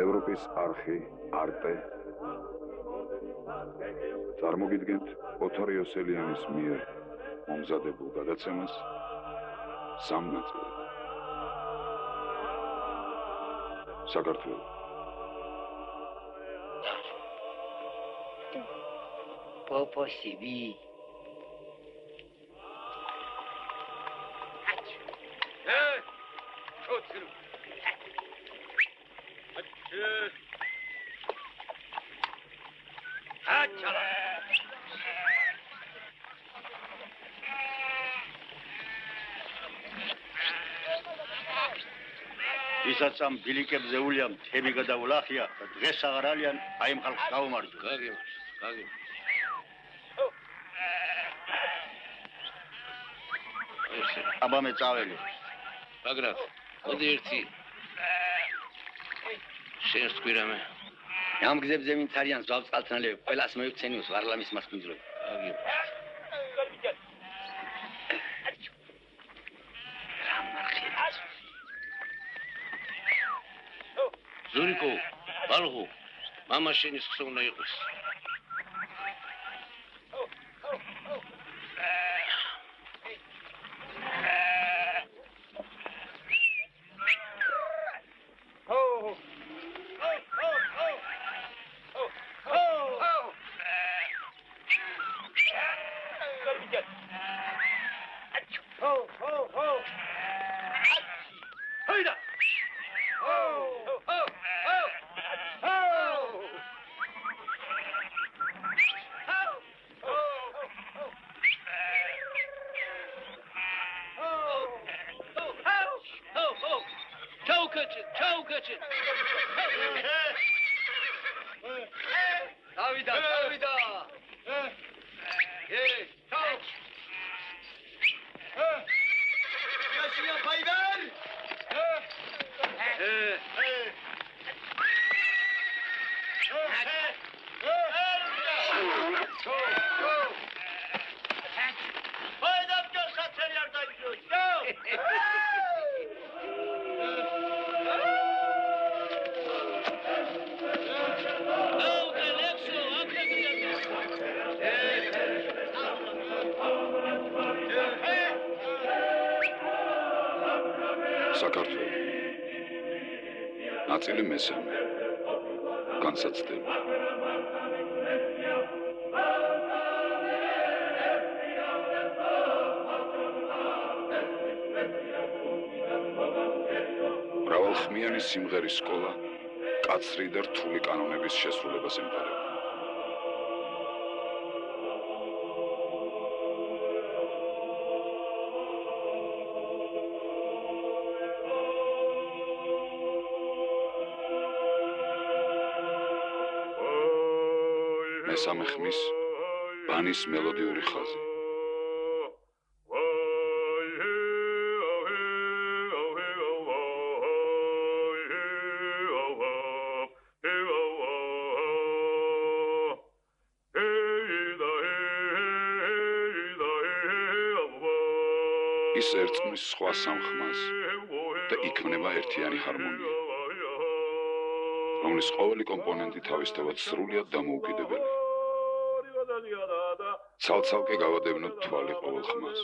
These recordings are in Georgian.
ევროპის არხი არტე წარმოგიდგენთ ოთარ იოსელიანის მიერ მომზადებულ გადაცემას სამ ნაწილად. საქართველო Poposivi. ისაც ამ ბილიკებზე ულიამ თები გადავლახია და დღეს აღარ არიან აი ამ ხალხს გაუმარჯვა. გაგი. აბა მე წაველი. ბაგრატ, მოდი ერთი. შენს თქვირამე. ამ გზებზე ვინც არიან ზავწყალთნელები, ყველას მოიქცენიოს ვარლამის მასპინძლები. გაგი. ზურიკო, ბალღო, მამა შენის ხსა უნდა იყოს. საქართველო ნაწილი მესამე განსაცდელი მრავალხმიანი სიმღერის სკოლა კაცრი და რთული კანონების შესრულებას ემყარება. მესამე ხმის ბანის მელოდიური ხაზი. ის ერწყმის სხვა სამ ხმას და იქმნება ერთიანი ჰარმონია, რომლის ყოველი კომპონენტი თავისთავად სრულიად დამოუკიდებელი. ცალ-ცალკე გავადევნოთ თვალი ყოველ ხმას.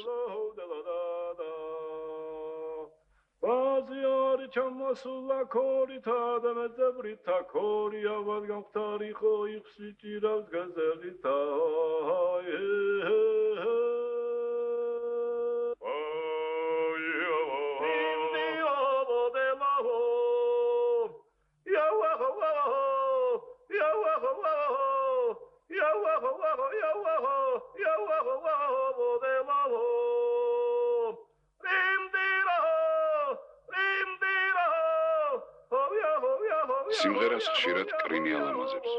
სიმღერას ხშირად კრინი ალამაზებს.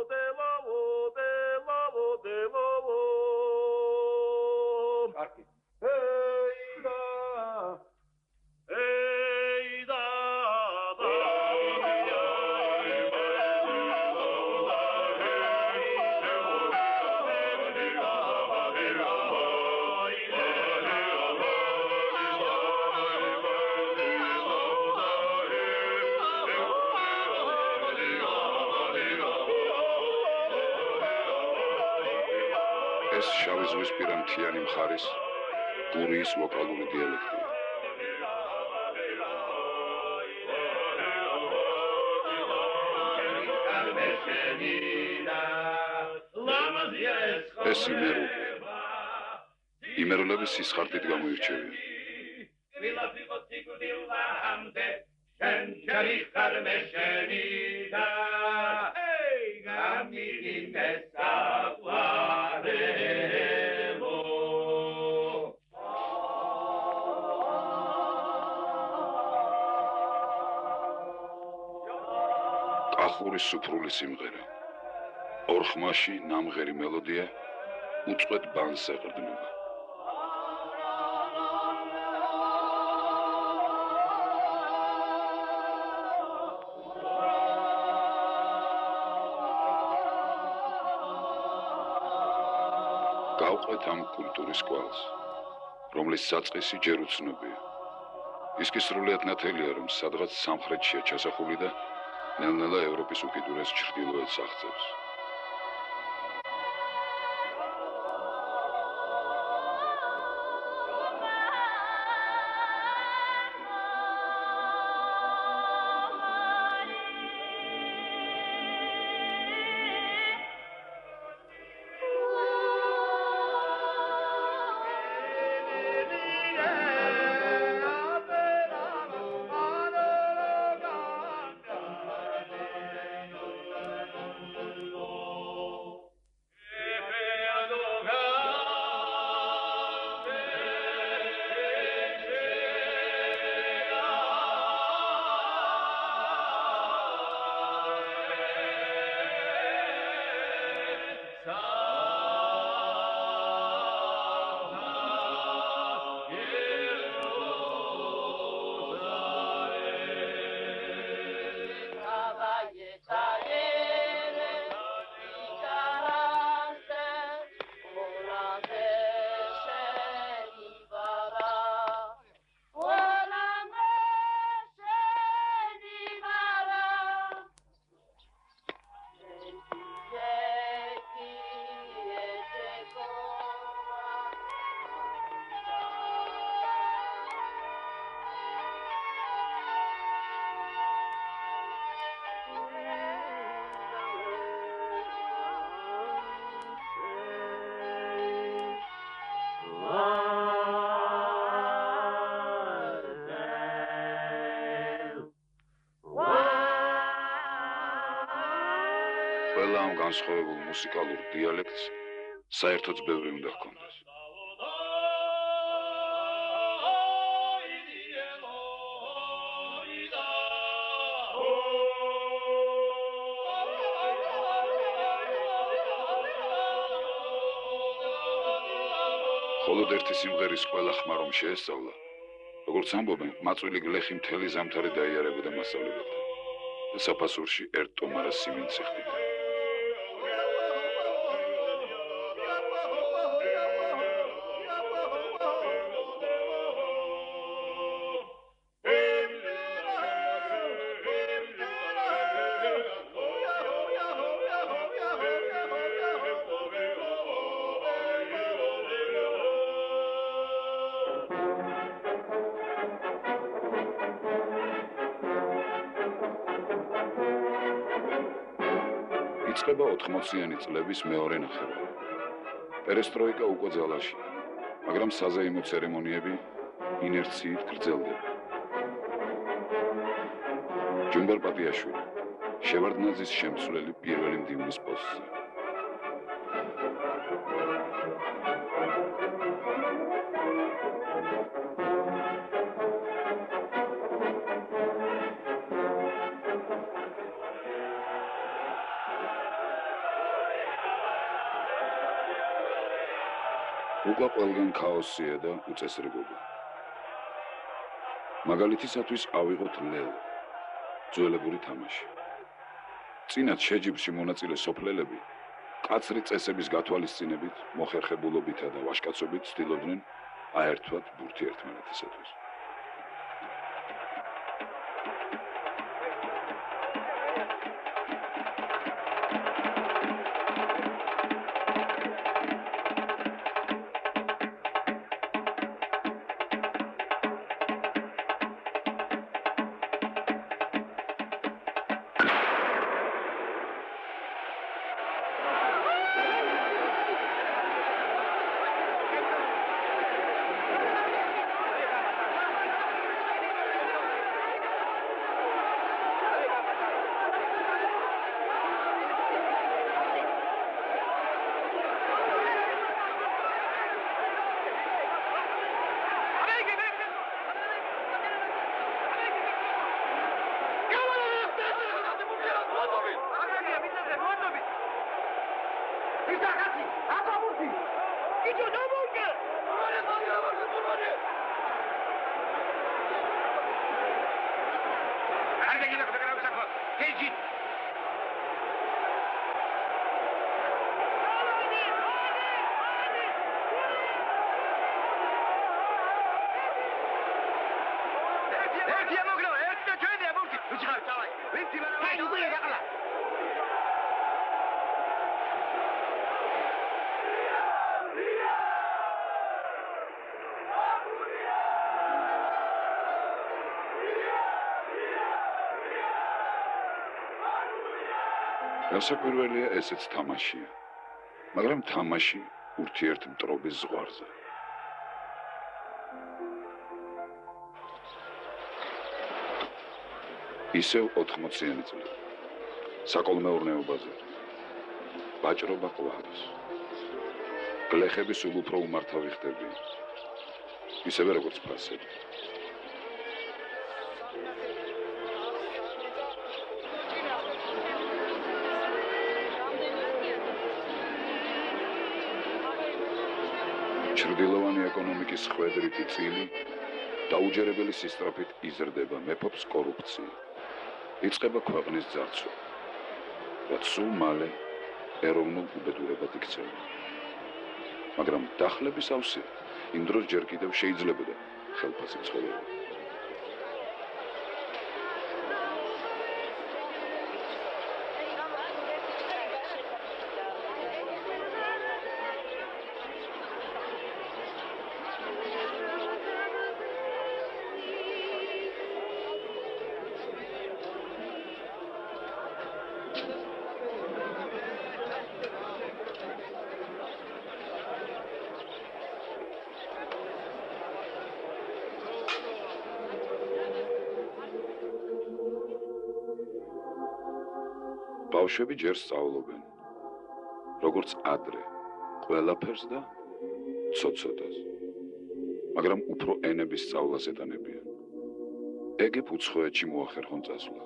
მდინარე ზღვისპირა მთიანი მხარის გურიის ვოკალური დიალექტია. ეს იმერულები სისხარტით გამოირჩევიან. კახურის სუფრული სიმღერა. ორ ხმაში ნამღერი მელოდია უწყვეტ ბანს ეყრდნობა. გავყვეთ ამ კულტურის კვალს, რომლის საწყისი ჯერ უცნობია. ის კი სრულიად ნათელია, რომ სადღაც სამხრეთშია ჩასახული და ნელ-ნელა ევროპის უკიდურეს ჩრდილოეთს აღწევს. ყველა ამ განსხვავებულ მუსიკალურ დიალექტს საერთოდ ბევრი უნდა ჰქონდეს. მხოლოდ ერთი სიმღერის ყველა ხმა რომ შეესწავლა, როგორც ამბობენ, მაწვილი გლეხი მთელი ზამთარი დაიარებოდა მასწავლებელთან და საფასურში ერთ ტომარას სიმინდს იხდიდა. იწყება 80-იანი წლების მეორე ნახევარი. პერესტროიკა უკვე ძალაშია, მაგრამ საზეიმო ცერემონიები ინერციით გრძელდება. ჯუმბარ პატიაშვილი, შევარდნაძის შემცვლელი პირველი მდივნის პოსტზე. უკვე ყველგან ქაოსია და უწესრიგობა. მაგალითისათვის ავიღოთ ლელო, ძველებური თამაში. წინათ შეჯიბრში მონაწილე სოფლელები კაცრი წესების გათვალისწინებით, მოხერხებულობითა და ვაჟკაცობით ცდილობდნენ აერთვათ ბურთი ერთმანეთისათვის. გასაკვირველია ესეც თამაშია, მაგრამ თამაში ურთიერთმტრობის ზღვარზე. ისევ 80-იანი წლები. საკოლმეურნეობაზე. ვაჭრობა ყვავს. გლეხები სულ უფრო უმართავი ხდებიან. ისევე როგორც ფასები. ჩრდილოვანი ეკონომიკის ხვედრითი წილი დაუჯერებელი სისწრაფით იზრდება, მეფობს კორუფცია. იწყება ქვეყნის ძარცვა, რაც სულ მალე ეროვნულ უბედურებად იქცევა. მაგრამ დახლების ავსი იმ დროს ჯერ კიდევ შეიძლებოდა ხელფასი ცხოვრება. ბავშვები ჯერ სწავლობენ, როგორც ადრე, ყველაფერს და ცოცხლობას. მაგრამ უფრო ენების სწავლას ეტანებიან. ეგებ უცხოეთში მოახერხონ წასვლა.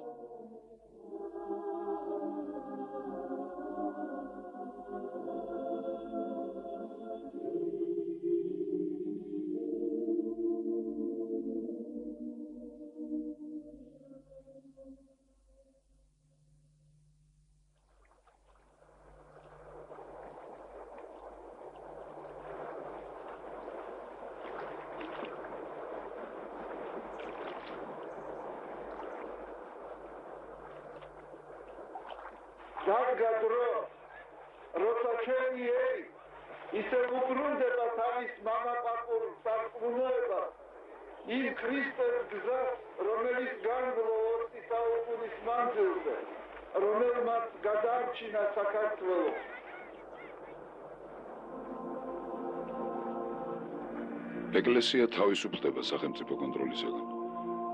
ეკლესია თავისუფლდება სახელმწიფო კონტროლისაგან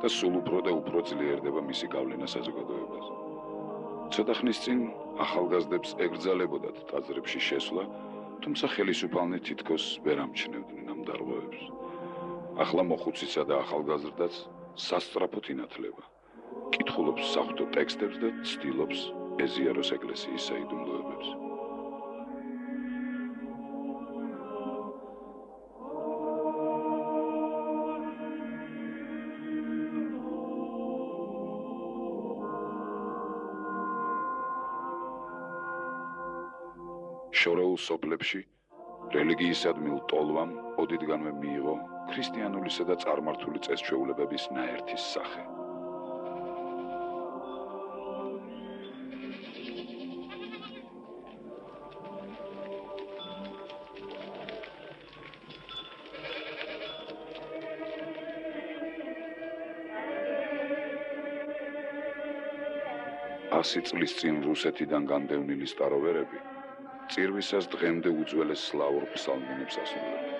და სულ უფრო და უფრო ძლიერდება მისი გავლენა საზოგადოებაზე. ცოტა ხნის წინ ახალგაზრდებს ეკრძალებოდათ ტაძრებში შესვლა, თუმცა ხელისუფალნი თითქოს ვერ ამჩნევდნენ ამ დარღვევებს. ახლა მოხუცისა და ახალგაზრდაც სასწრაფოდ ინათლება. კითხულობს საღვთო ტექსტებს და ცდილობს ეზიაროს ეკლესიის საიდუმლოებებს. შორეულ სოფლებში რელიგიისადმილ ტოლვამ ოდითგანვე მიიღო ქრისტიანულისა და წარმართული წესჩვეულებების ნაერთის სახე. ასი წლის წინ რუსეთიდან განდევნილი სტაროვერები წირვისას დღემდე უძველეს სლავურ ფსალმუნებს ასრულებენ.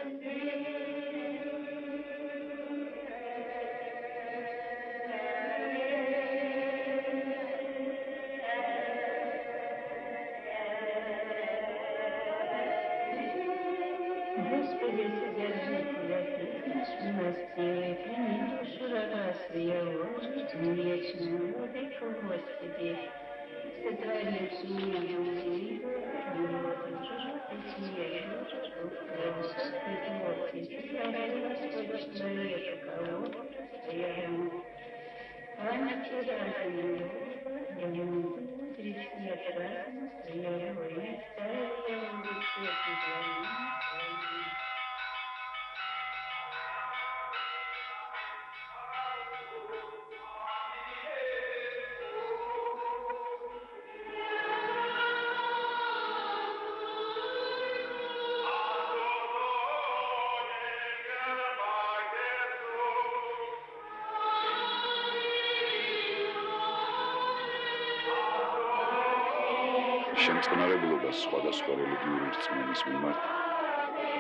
შემწყნარებლობას სხვადასხვა რელიგიური რწმენის მიმართ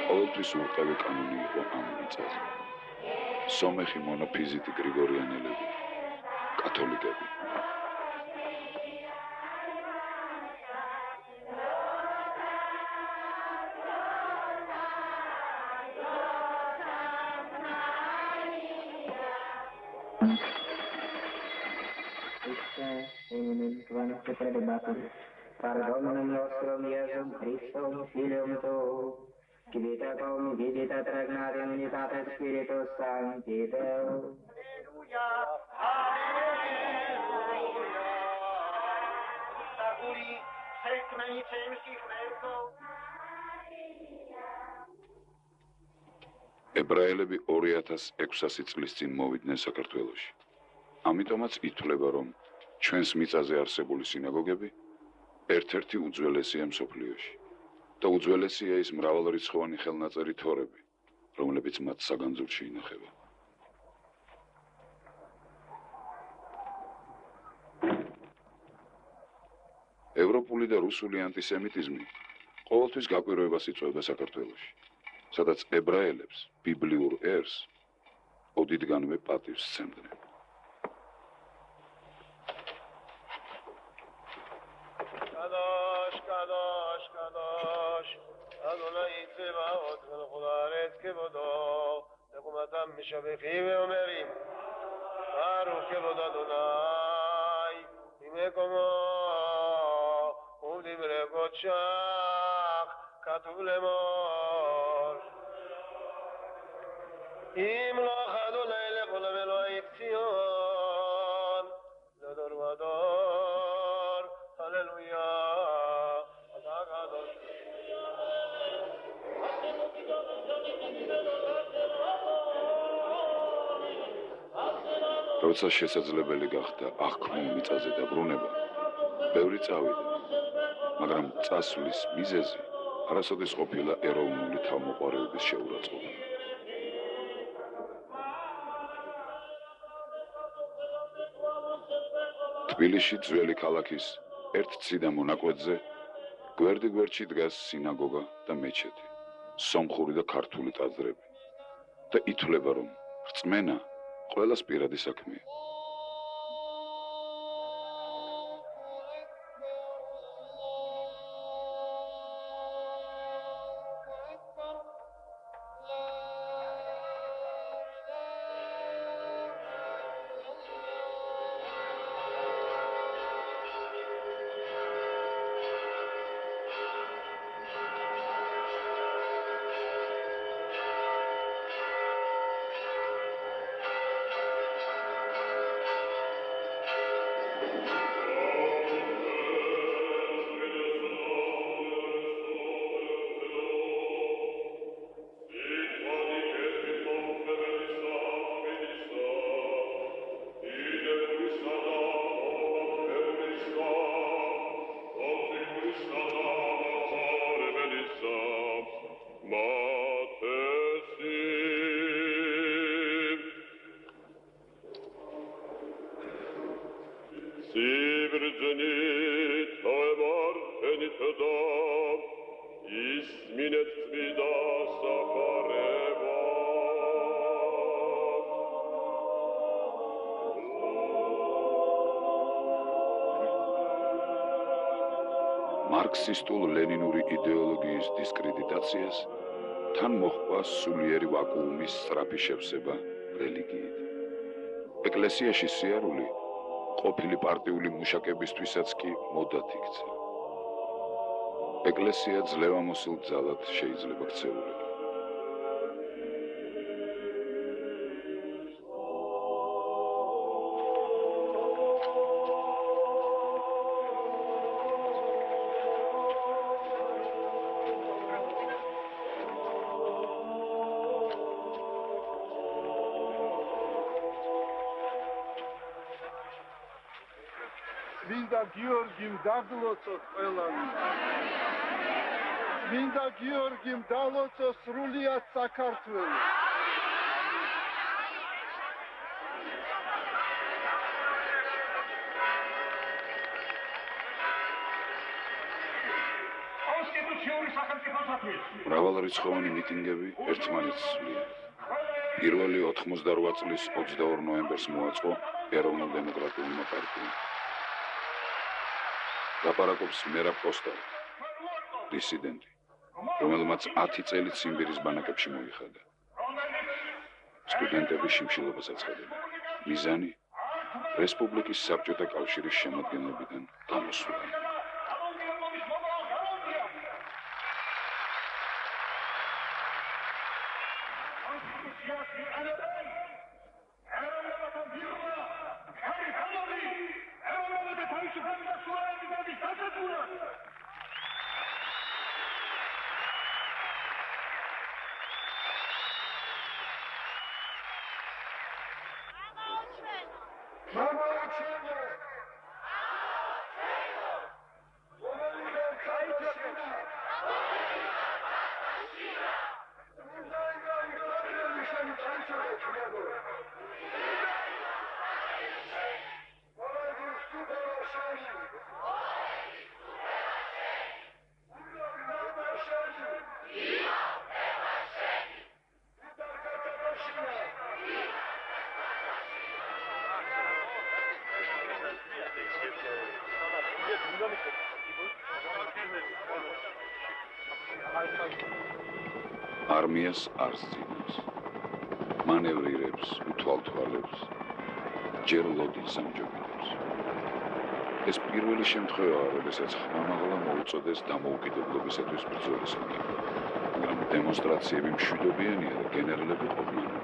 ყოველთვის ურყევი კანონი იყო ამ მიწაზე. სომეხი მონოფიზიტი გრიგორიანელები, კათოლიკები. Perdóname nuestro miedo, Cristo, Filio que vita con vita tragnare unitate Spirito Santi Deo. Alleluia, alleluia. Saguri, sekmeni cemsi Christo. ებრაელები 2600 წლის წინ მოვიდნენ საქართველოში. ამიტომაც ითვლება, რომ ჩვენს მიწაზე არსებული სინაგოგები ერთ-ერთი უძველესია მსოფლიოში და უძველესია ის მრავალრიცხოვანი ხელნაწერი თორები, რომლებიც მათ საგანძურში ინახება. ევროპული და რუსული ანტისემიტიზმი ყოველთვის გაკვირვებას იწვევდა საქართველოში, სადაც ებრაელებს ბიბლიურ ერს ოდითგანვე პატივს სცემდნენ. משבחי ואומרים, ברוך כבוד אדוני, ממקומו ובדברי קודשך, כתוב לאמור. ימלוך אדוני לכל המלואי ציון, לדור ודור, הללויה, אתה הקדוש. როცა შესაძლებელი გახდა აღქმულ მიწაზე დაბრუნება, ბევრი წავიდა, მაგრამ წასვლის მიზეზი არასოდეს ყოფილა ეროვნული თავმოყარების შეურაცხყოფა. თბილისში ძველი ქალაქის ერთ ციდა მონაკვეთზე გვერდიგვერდში დგას სინაგოგა და მეჩეთი, სომხური და ქართული ტაძრები და ითვლება, რომ რწმენა ყველას პირადი საქმეა. მარქსისტულ ლენინური იდეოლოგიის დისკრედიტაციას თან მოჰყვა სულიერი ვაკუუმის სწრაფი შევსება რელიგიით. ეკლესიაში სიარული ყოფილი პარტიული მუშაკებისთვისაც კი მოდად იქცა. ეკლესია ძლევამოსილ ძალად შეიძლება ქცეულიყო. მინდა გიორგიმ დაგლოცოს ყველანი. მინდა გიორგიმ დალოცოს სრულიად საქართველო. მრავალრიცხოვანი მიტინგები ერთმანეთს სვლიან. პირველი 88 წლის 22 ნოემბერს მოაწყო ეროვნულ-დემოკრატიულმა პარტიამ. ლაპარაკობს მერაბ კოსტარი, დისიდენტი, რომელმაც 10 წელი ციმბირის ბანაკებში მოიხადა. სტუდენტები შიმშილობას აცხადებენ. მიზანი რესპუბლიკის საბჭოთა კავშირის შემადგენლობიდან გამოსვლა. არმიას არ სძინავს. მანევრირებს, უთვალთვალებს, ჯერ ლოდინს ამჯობინებს. ეს პირველი შემთხვევაა, როდესაც ხმამაღლა მოუწოდეს დამოუკიდებლობისათვის ბრძოლისკენ. მაგრამ დემონსტრაციები მშვიდობიანია და გენერლები ყოფნანები.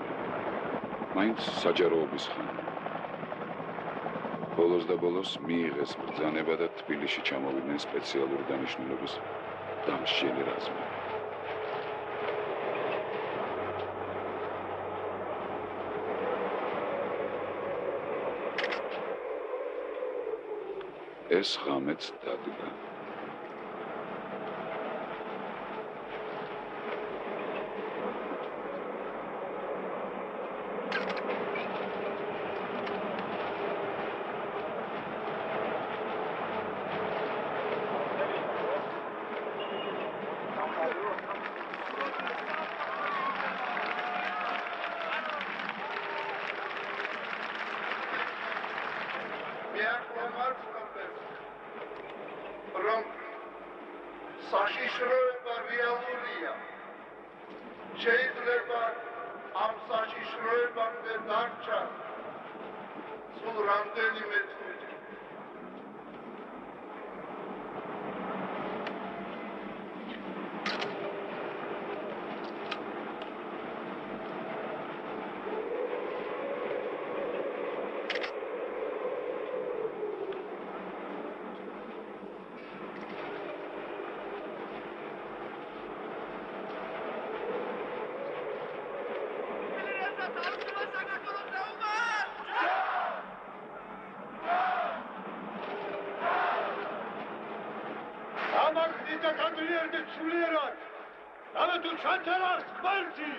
მაინც საჯაროობის ხანა. ბოლოს და ბოლოს მიიღეს ბრძანება და თბილისში ჩამოვიდნენ სპეციალური დანიშნულების დამსჯელი რაზმები. ეს ღამეც დადგა. საშიშროება რეალურია. შეიძლება ამ საშიშროებამდე დარჩა სულ რამდენიმე წუთი. და განვლიერდეთ სულიერად. ამე თუ ჩვენთან არ ღმერთი.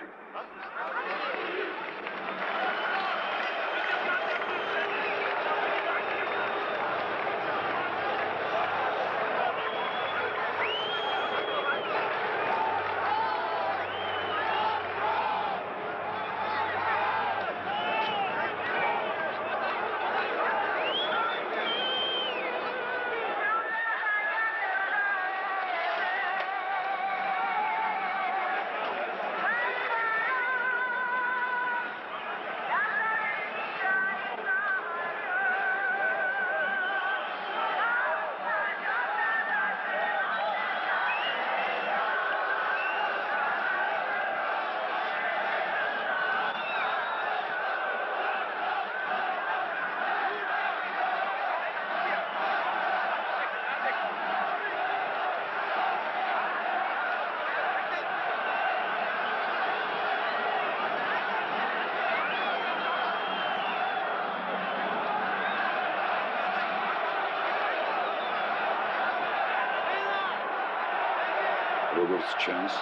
როგორც ჩანს,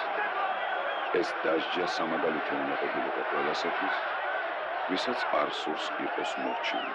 ეს დასჯა სამაგალითო უნდა ყოფილიყო ყველასათვის, ვისაც არ სურს იყოს მორჩილი.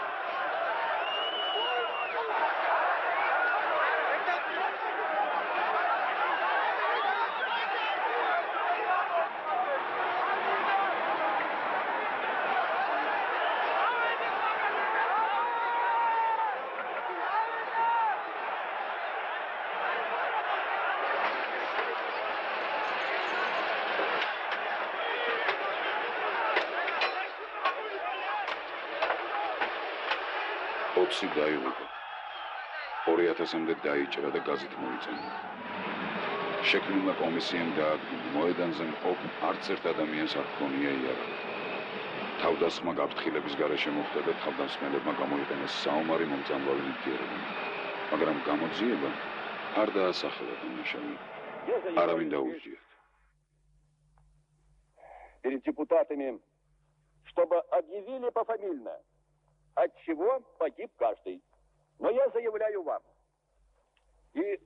ოცი დაიღუპა. 2000-მდე დაიჭრა და გაზით მოიწონა. შექმნილმა კომისიამ დაადგინა, მოედანზე მყოფ არც ერთ ადამიანს არ ჰქონია იარაღი. თავდასხმა გაფრთხილების გარეშე მოხდა და თავდამსხმელებმა გამოიყენეს საომარი მომწამლავი ნივთიერებები. მაგრამ გამოძიება არ დაასახელა დამნაშავე. არავინ დაუჯდიათ. Перед депутатами, чтобы объявили пофамильно, от чего погиб каждый. Но я заявляю вам, и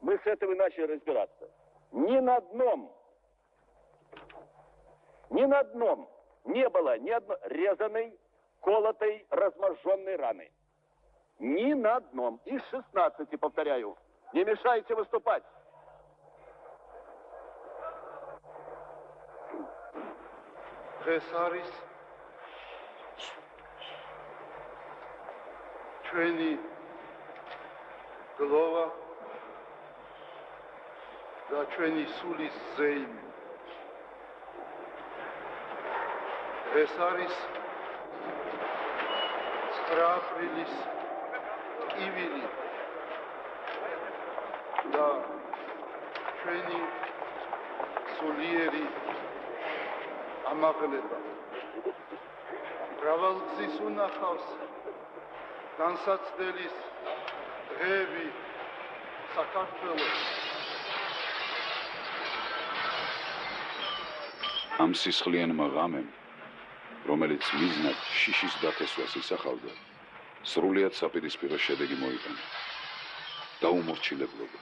мы с этого начали разбираться, ни на одном не было ни одной резаной, колотой, разможженной раны. Ни на одном. Из 16, повторяю. Не мешайте выступать. დღეს არის ჩვენი გლოვა და ჩვენი სულის ზეიმი. დღეს არის 9 აპრილის კივილი და ჩვენი სულიერი ამაღლება. მრავალგზის უნახავს განსაცდელის დღეები საქართველოს. ამ სისხლიანმა ღამემ, რომელიც მიზნად შიშის დათესვას ისახავდა, სრულიად საპირისპირო შედეგი მოიტანა. დაუმორჩილებლობა.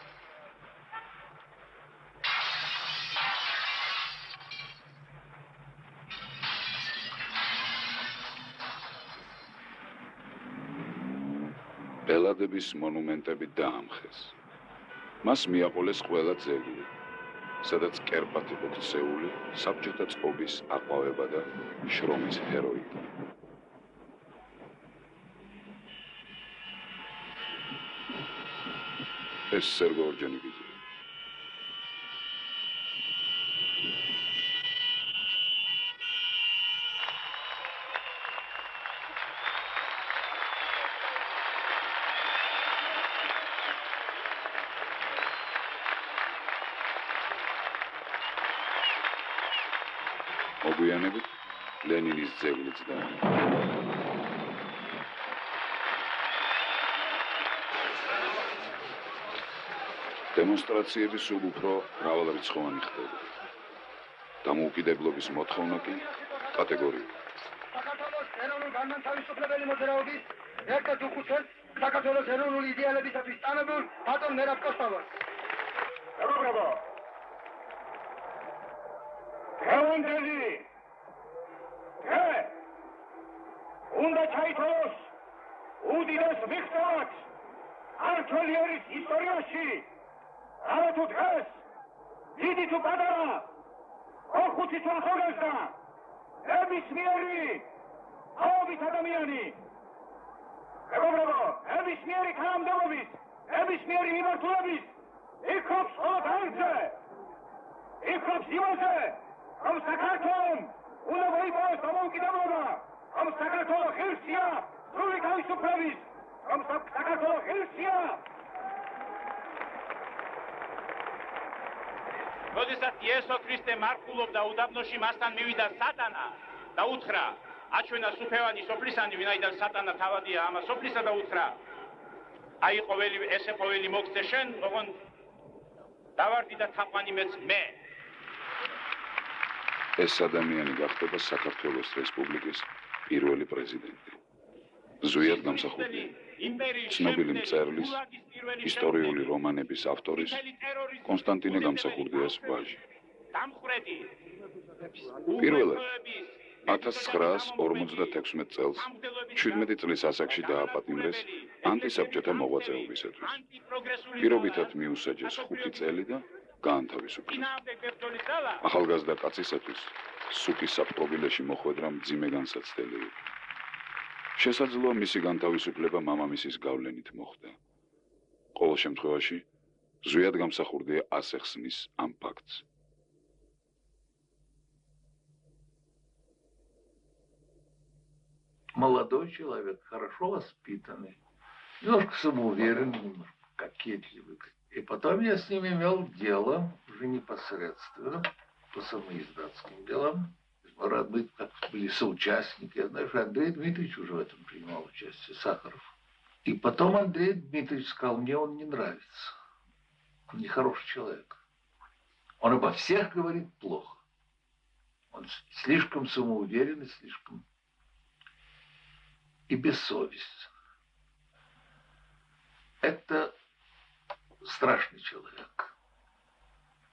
ელადების მონუმენტები დაამხეს. მას მიაყოლეს ყველა ძეგლი, სადაც კერპად იყო ქცეული საბჭოთა წყობის აყვავება და შრომის ჰეროიკა. ეს სერგო ორჯონიკიძე. მოგვიანებით ლენინის ძეგლიც და დემონსტრაციები სულ უფრო მრავალრიცხოვანი ხდება. დამოუკიდებლობის მოთხოვნა კი კატეგორიულია. საქართველოს ეროვნულ განმათავისუფლებელი მოძრაობის ერთად უხუცეს საქართველოს ეროვნული იდეალებისათვის სტანებულ ბატონ მერაბ კოსტავას. Браво! Грандელი! უნდა ჩაითვალოს უდიდეს მიღწევად ქართული ერის ისტორიაში. არა თუ დღეს, დიდი თუ პატარა, ოხუცი თუ ახალგაზრდა, ნებისმიერი აობით ადამიანი. ბრავო! ნებისმიერი თანამდებობის, ნებისმიერი მიმართულების იქობს მხოლოდ არზე. იქობს იმაზე, რომ საქართველოს უნდა მოიპოვოს დამოუკიდებლობა, რომ საქართველოს ღირსია სრული თავისუფლების, რომ საქართველოს ღირსია. როდესაც იესო ქრისტე მარხულობდა უდაბნოში, მასთან მივიდა სატანა და უთხრა: აჩვენა სუფევანი სოფლისანი, ვინაიდან სატანა თავადია ამა სოფლისა და უთხრა: აი ესე ყოველი მოგცე შენ, ოღონდ დავარდი და თაყვანი მეც მე. ეს ადამიანი გახდება საქართველოს რესპუბლიკის პირველი პრეზიდენტი. ზუსტად გამსახურდია. ცნობილი მწერლის, ისტორიული რომანების ავტორის კონსტანტინე გამსახურდიას ვაჟი. პირველად 1956 წელს 17 წლის ასაკში დააპატიმრეს ანტისაბჭოთა მოღვაწეობისათვის. პირობითად მიუსაჯეს 5 წელი და გაანთავისუფლეს. ახალგაზრდა კაცისათვის სუფის საპყრობილეში მოხვედრა მძიმე განსაცდელი იყო. შესაძლოა მისი განთავისუფლება მამამისის გავლენით მოხდა. ყოველ შემთხვევაში ზვიად გამსახურდია ასე ხსნის ამ ფაქტს. Молодой человек, хорошо воспитанный, немножко самоуверенный, немножко кокетливый. И потом я с ним имел дело уже непосредственно по самоиздатским делам. Мы как были соучастники. Я знаю, что Андрей Дмитриевич уже в этом принимал участие, Сахаров. И потом Андрей Дмитриевич сказал, мне он не нравится. Он нехороший человек. Он обо всех говорит плохо. Он слишком самоуверенный, слишком и бессовестен. Это страшный человек.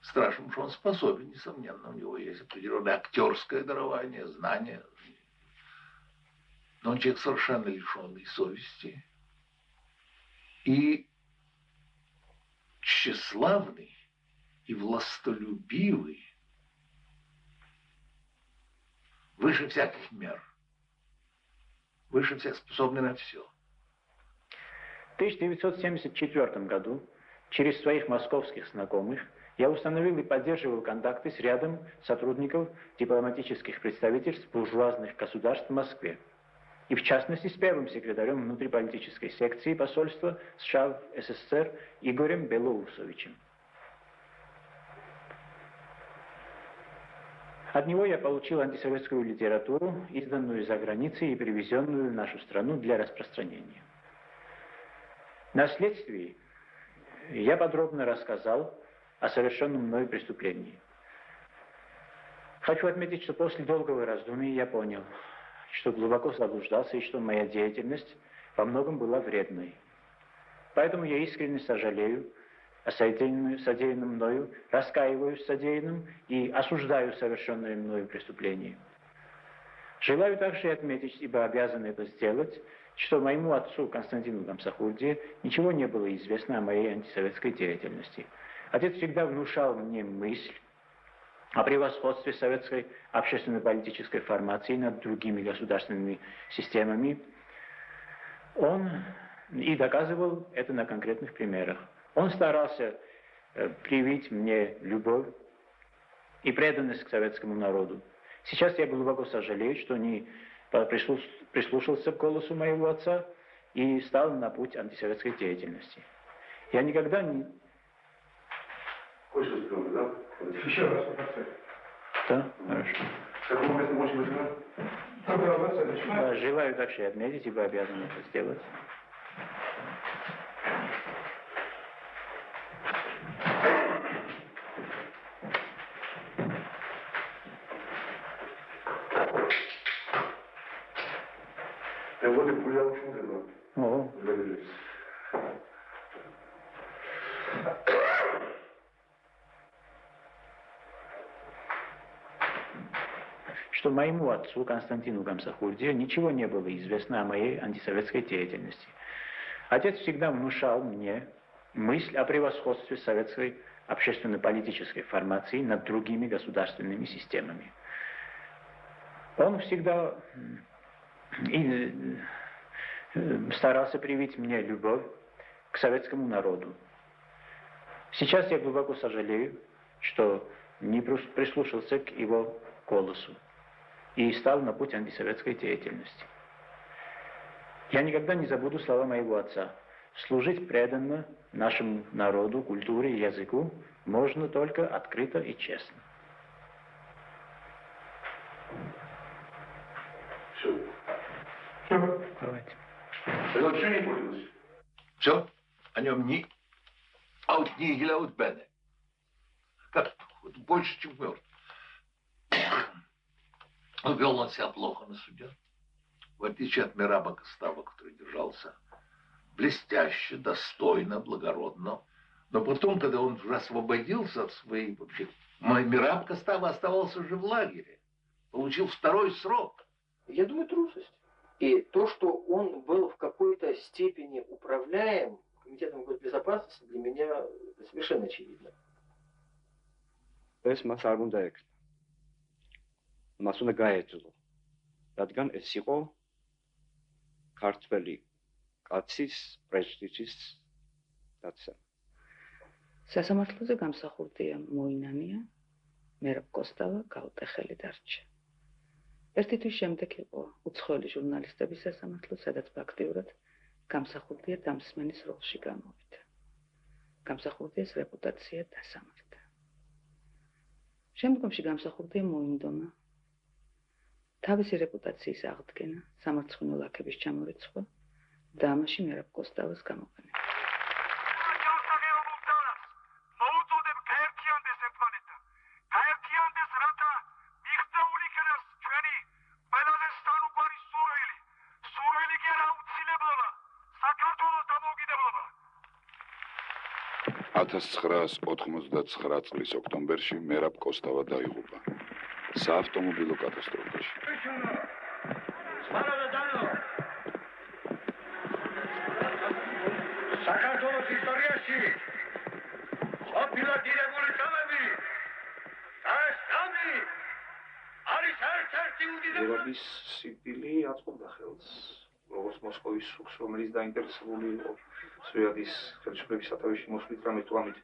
Страшно, что он способен, несомненно, у него есть определенное актерское дарование, знания. Но он человек совершенно лишенный совести и тщеславный, и властолюбивый, выше всяких мер, выше всех, способный на все. В 1974 году через своих московских знакомых я установил и поддерживал контакты с рядом сотрудников дипломатических представительств буржуазных государств в Москве. И в частности с первым секретарем внутриполитической секции посольства США в СССР Игорем Белоусовичем. От него я получил антисоветскую литературу, изданную за границей и привезенную в нашу страну для распространения. На следствии я подробно рассказал о совершенном мною преступлении. Хочу отметить, что после долгого раздумья я понял, что глубоко заблуждался и что моя деятельность во многом была вредной. Поэтому я искренне сожалею о содеянном мною, раскаиваюсь в содеянном и осуждаю совершенное мною преступление. Желаю также отметить, ибо обязан это сделать, что моему отцу Константину Гамсахурдие ничего не было известно о моей антисоветской деятельности. Отец всегда внушал мне мысль о превосходстве советской общественно-политической формации над другими государственными системами. Он и доказывал это на конкретных примерах. Он старался привить мне любовь и преданность к советскому народу. Сейчас я глубоко сожалею, что не прислушался к голосу моего отца и стал на путь антисоветской деятельности. Я никогда не... Хочешь сказать, да? Еще раз попросить. Да, хорошо. В каком месте можешь быть? Да, желаю также отметить, ибо обязан это сделать. Я вот и гулял очень давно. О. Что моему отцу Константину Гамсахурдию ничего не было известно о моей антисоветской деятельности. Отец всегда внушал мне мысль о превосходстве советской общественно-политической формации над другими государственными системами. Он всегда старался привить мне любовь к советскому народу. Сейчас я глубоко сожалею, что не прислушался к его голосу и стал на путь антисоветской деятельности. Я никогда не забуду слова моего отца. Служить преданно нашему народу, культуре и языку можно только открыто и честно. Все. Давайте. Это вообще не понял. Все? О нем ни аут нигель, аут бене. Как больше, чем мертв. Вел он себя плохо на суде. В отличие от Мираба Костава, который держался блестяще, достойно, благородно. Но потом, когда он уже освободился от своей вообще, Мераб Костава оставался же в лагере. Получил второй срок. Я думаю, трусость. И то, что он был в какой-то степени управляем Комитетом госбезопасности, для меня совершенно очевидно. ეს მას არ უნდა ეკრა. მას უნდა გაეძლო. რადგან ეს იყო ქართველი კაცის პრესტიჟის დაცვა. სასამართლოზე გამსახურდია მოინანია, მერაბ კოსტავა გაუტეხელი დარჩა. ერთი თვის შემდეგ იყო უცხოელი ჟურნალისტების სასამართლო, სადაც აქტიურად გამსახურდია დამსმენის როლში გამოვიდა. გამსახურდიას რეპუტაცია დასამართა. შემდგომში გამსახურდია მოინდომა. თავისი რეპუტაციის აღდგენა, სამარცხვინო ლაქების ჩამორიცხვა და ამაში მერაბ კოსტავას გამოყენება. ათას 999 წლის ოქტომბერში მერაბ კოსტავა დაიღუპა საავტომობილო კატასტროფაში. საქართველოს ისტორიაში ყოფილა დიდებული წამები და ეს წამი არის ერთ-ერთი უდიდესი მერაბის სიკვდილი აწყობდა ხელს, როგორც მოსკოვის სულს, რომელიც დაინტერესებული იყო სვიადის ხელისუფლების სათავეში მოსვლით, რამე თუ ამით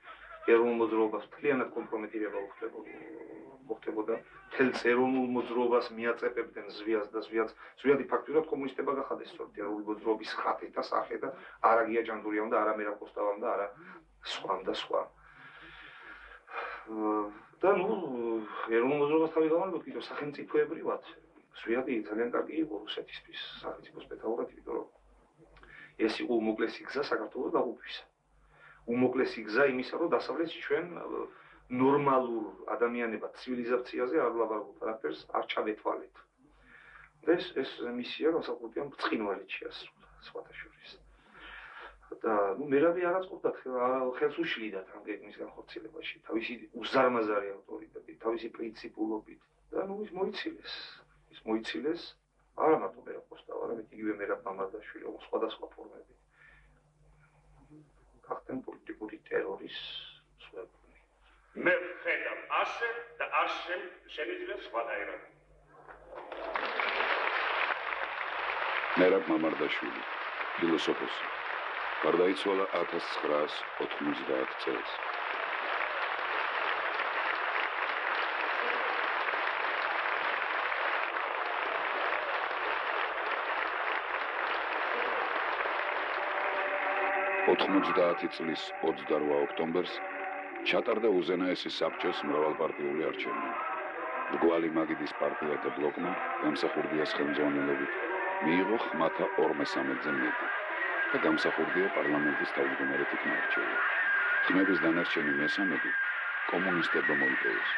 ეროვნულ მოძრაობას მთლიანად კომპრომეტირება მოხდებოდა. მთელს ეროვნულ მოძრაობას მიაწეპებდნენ ზვიადს და ზვიადი ფაქტურად კომუნისტებმა გახადეს სწორედ ეროვნული მოძრაობის ხატი და სახე და არა გია ჯანდურიამ და არა მერაბ კოსტავამ და არა სხვამ და სხვა. და ეროვნულ მოძრაობას თავი გამარჯვებთ კიდევ სახელმწიფოებრივად. ზვიადი ძალიან კარგი იყო რუსეთისთვის სახელმწიფოს მეთაურად, იმიტომ რომ ეს იყო უმოკლესი გზა საქართველოს დაღუპვისა. უმოკლესი გზა იმისა, რომ დასავლეთში ჩვენ ნორმალურ ადამიანებად ცივილიზაციაზე არ ვლაპარაკობთ არაფერს, არ ჩავეთვალეთ. და ეს მისია განსაკუთრებით ბრწყინვალედ შეასრულა სხვათა შორის. და მერაბი არ აწყობდა ხელს უშლიდათ ამ გეგმის განხორციელებაში, თავისი უზარმაზარი ავტორიტეტით, თავისი პრინციპულობით და ის მოიცილეს არა მარტო მერაბ კოსტავა, არამედ იგივე მერაბ მამარდაშვილი, όπως სხვადასხვა ფორმები. გახდნენ პოლიტიკური ტერორის მსხვერპლი. მე ვხედავ ასე და ასე შემიძლია სხვადასხვა. მერაბ მამარდაშვილი, ფილოსოფოსი, გარდაიცვალა 1990 წელს. წლის 28 ოქტომბერს ჩატარდა უზენაესი საბჭოს მრავალპარტიული არჩევნები. მრგვალი მაგიდის პარტია და ბლოკმა გამსახურდიას ხელმძღვანელობით მიიღო ხმათა 2/3-ზე მეტი და გამსახურდია პარლამენტის თავმჯდომარედ იქნა არჩეული. ხმების დანარჩენი 1/3 კომუნისტებმა მოიპოვეს.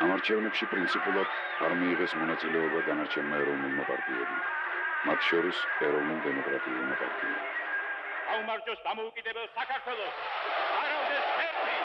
ამ არჩევნებში პრინციპულად არ მიიღეს მონაწილეობა დანარჩენმა ეროვნულმა პარტიებმა, მათ შორის ეროვნულ დემოკრატიულმა პარტიამ. აუმარჯოს დამოუკიდებელ საქართველოს! არავდეს ერთი!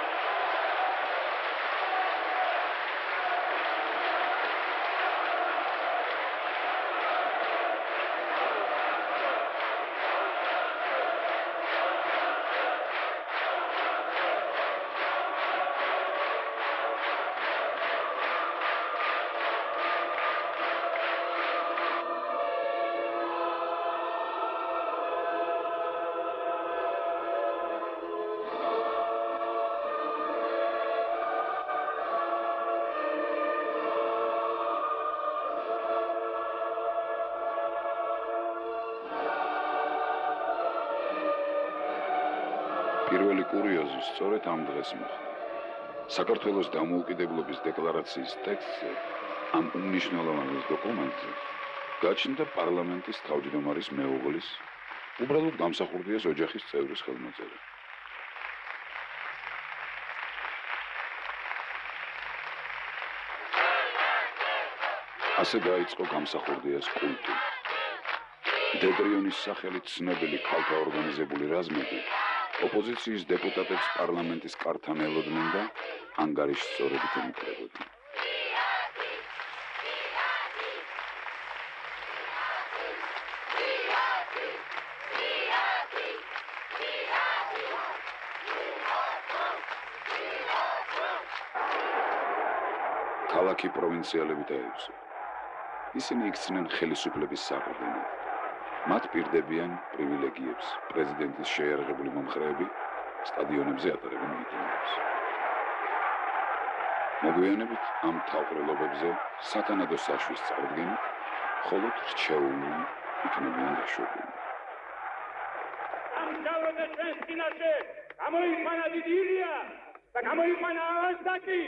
პირველი კურიოზი სწორედ ამ დღეს მოხდა. საქართველოს დამოუკიდებლობის დეკლარაციის ტექსტზე, ამ უმნიშვნელოვანეს დოკუმენტზე, გაჩნდა პარლამენტის თავმჯდომარის მეუღლის, უბრალოდ გამსახურდიას ოჯახის წევრის ხელმოწერა. ასე დაიწყო გამსახურდიას კულტი. დებრიონის სახელით ცნობილი ქალთა ორგანიზებული რაზმები ოპოზიციის დეპუტატებს პარლამენტის კართან ელოდნენ და ანგარიშს სწორებით ემუქრებოდნენ. ქალაქი პროვინციალები დაეუფსა. ისინი იქცნენ ხელისუფლების საყრდენად. მათ პირდებიან პრივილეგიებს, პრეზიდენტის შეიარაღებული მომხრეები სტადიონებზე ატარებენ მიტინგებს. მოგვიანებით ამ თავყრილობებზე სათანადო საშვის წარდგენით მხოლოდ რჩეულნი იქნებიან დაშვებული. ამ ძალოთა ჩვენს წინაშე გამოიყვანა დიდი ილია და გამოიყვანა ავაზდაკი.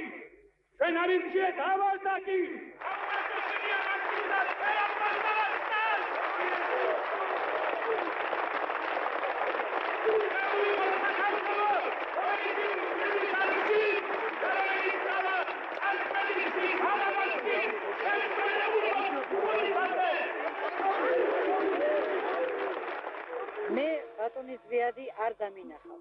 ჩვენ არ ირჩიეთ ავაზდაკი. მე ბატონის ზვიადი არ დამინახავ.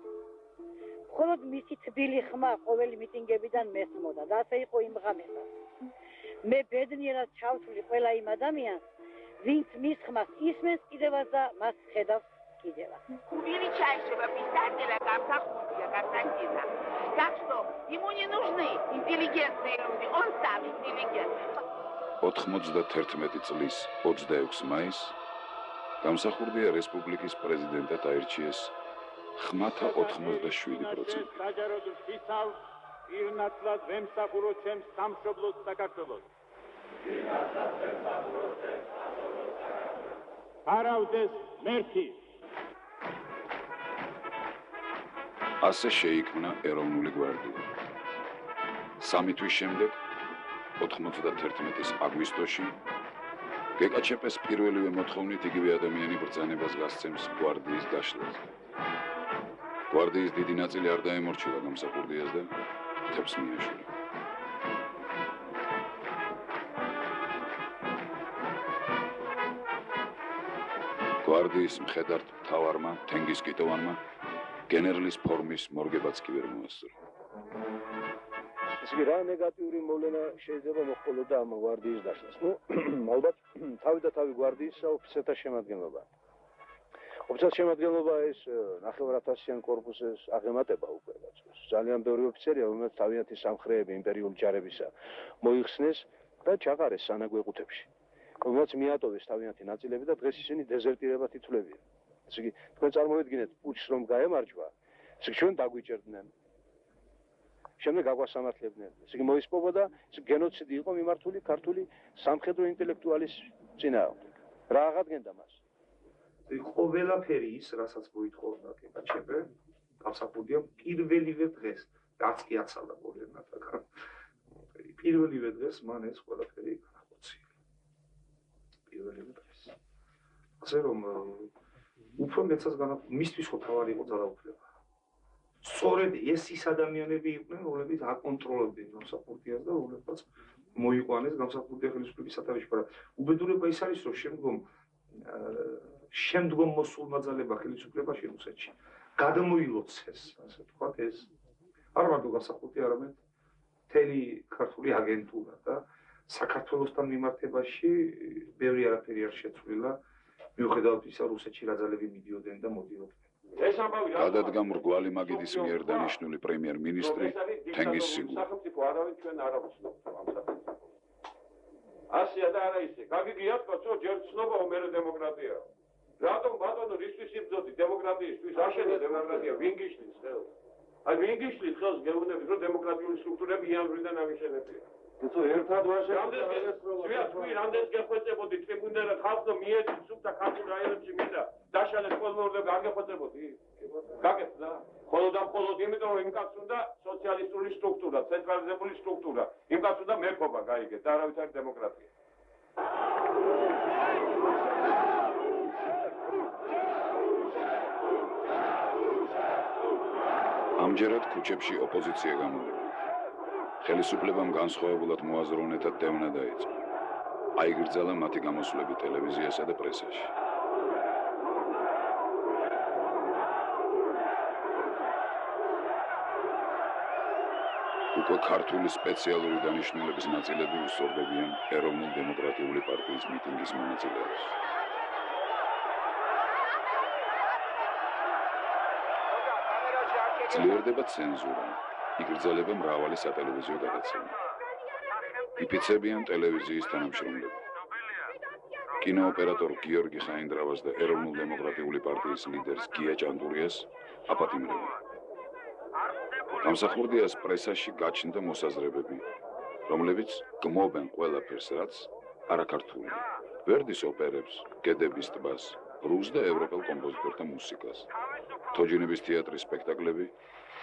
მხოლოდ მისი თბილი ხმა ყოველი მიტინგებიდან მესმოდა და ასე იყო იმ ღამესაც. მე ბედნიერად ჩავთვლი ყველა იმ ადამიანს, ვინც მის ხმას ისმენს კიდევაც და მას ხედავს კიდევაც. Купили чай, чтобы писать для конца худия, константина. Так что ему не нужны интеллигентные люди, он сам интеллигентный. 91 წლის 26 მაისს გამსახურდია რესპუბლიკის პრეზიდენტად აირჩიეს ხმათა 87%. საჯაროდ ვფიცავ პირნაცვლად ვემსახურო ჩემს სამშობლოს საქართველოს. არავდეს მერქი. ასე შეიქმნა ეროვნული გვარდია. 3 თვის შემდეგ 91 აგვისტოში გეკაჩეპეს პირველივე მოთხოვნით იგივე ადამიანი ბრძანებას გასცემს გვარდიის დაშლაზე. გვარდიის დიდი ნაწილი არ დაემორჩილა გამსახურდიას და თებს მიაშურა. გვარდიის მხედართ მთავარმა თენგიზკიტოვანმა გენერლის ფორმის მორგებაც კი ვერ მოასწრო. ისე რა ნეგატიური მოვლენა შეიძლება მოხდოდა ამ გვარდიის დაშლას. ალბათ თავი და თავი გვარდიის ოფიცერთა შემადგენლობა. ოფიცერთა შემადგენლობა ეს 9,000-იან კორპუსის აღემატება უკვე გაწევს. ძალიან ბევრი ოფიცერია, რომელთაც თავიანთი სამხრეები იმპერიული ჯარებისა მოიხსნეს და ჩაყარეს სანაგვეყუთებში. რომელსაც მიატოვეს თავიანთი ნაწილები და დღეს ისინი დეზერტირებად ითვლებიან. ესე იგი, თქვენ წარმოვიდგინეთ პუჩს რომ გაემარჯვა, ესე იგი ჩვენ დაგვიჭერდნენ. შემდეგ აგვასამართლებდნენ. ესე იგი მოისპობოდა გენოციდი იყო მიმართული ქართული სამხედრო ინტელექტუალის წინააღმდეგ. რა აღადგენდა მას? ყველაფერი ის, რასაც მოითხოვდა კეკაჩეპე, გამსახურდია პირველივე დღეს, რაც კი აცალდა გოლერნატორთან. პირველივე დღეს მან ეს ყველაფერი განახორციელა. პირველივე დღეს. ასე რომ უფრო მეცაც მისთვის ხო თავარი იყო ძალაუფლება. სწორედ ეს ის ადამიანები იყვნენ, რომლებიც აკონტროლებდნენ გამსახურდიას და რომლებსაც მოიყვანეს გამსახურდია ხელისუფლების სათავეში, მაგრამ უბედურება ის არის, რომ შემდგომ მოსულმა ძალებმა ხელისუფლებაში რუსეთში გადმოილოცეს, ასე ვთქვათ, ეს არ მარტო გამსახურდი, არამედ მთელი ქართული აგენტურა და საქართველოსთან მიმართებაში ბევრი არაფერი არ შეცვლილა, მიუხედავად ისა, რუსეთში რა ძალები მიდიოდნენ და მოდიოდნენ. გადადგა მრგვალი მაგიდის მიერ დანიშნული პრემიერ-მინისტრი თენგიზ სიგურა. სახელმწიფო არავინ ჩვენ არ აღვცნობთ ამ სახელმწიფოს. ასია და არა ისე. გაგიგიათ, რომ ჯერ ცნობაო მერე დემოკრატია. რატომ ბატონო რისთვის იბრძოდი დემოკრატიისთვის? აშენე დემოკრატია, ვინ გიშლის ხელს? აი ვინ გიშლის ხელს გეუბნებით, რომ დემოკრატიული სტრუქტურები იანვრიდან აღიშენებია. იცო ერთად რამდენს გეხვეწებოდი ტრიბუნდერად ხალხს და მიეცით სუფთა ქართულ რაიონებში მინდა დაშალეს პოლმეურნეები არ გეხვეწებოდი? გაკეთდა? მხოლოდ იმიტომ რომ იმ კაცს უნდა სოციალისტური სტრუქტურა, ცენტრალიზებული სტრუქტურა, იმ კაცს უნდა მეფობა გაიგეთ და არავის არ დემოკრატია. ამჯერად ქუჩებში ოპოზიცია გამოვიდა. ხელისუფლებამ განსხვავებულად მოაზროვნეთად დევნა დაიწყო. აიგრძელა მათი გამოსვლები ტელევიზიასა და პრესაში. უკვე ქართული სპეციალური დანიშნულების ნაწილები უსწორდებიან ეროვნულ დემოკრატიული პარტიის მიტინგის მონაწილეებს. ძლიერდება ცენზურა, იკრძალება მრავალი სატელევიზიო გადაცემა. იფიცებიან ტელევიზიის თანამშრომლები. კინოოპერატორ გიორგი ხაინდრავას და ეროვნულ დემოკრატიული პარტიის ლიდერს გია ჭანტურიას აპატიმრებენ. გამსახურდიას პრესაში გაჩნდა მოსაზრებები, რომლებიც გმობენ ყველაფერს, რაც არაქართულია. ვერდის ოპერებს, გედების ტბას, რუს და ევროპელ კომპოზიტორთა მუსიკას. თოჯინების თეატრის სპექტაკლები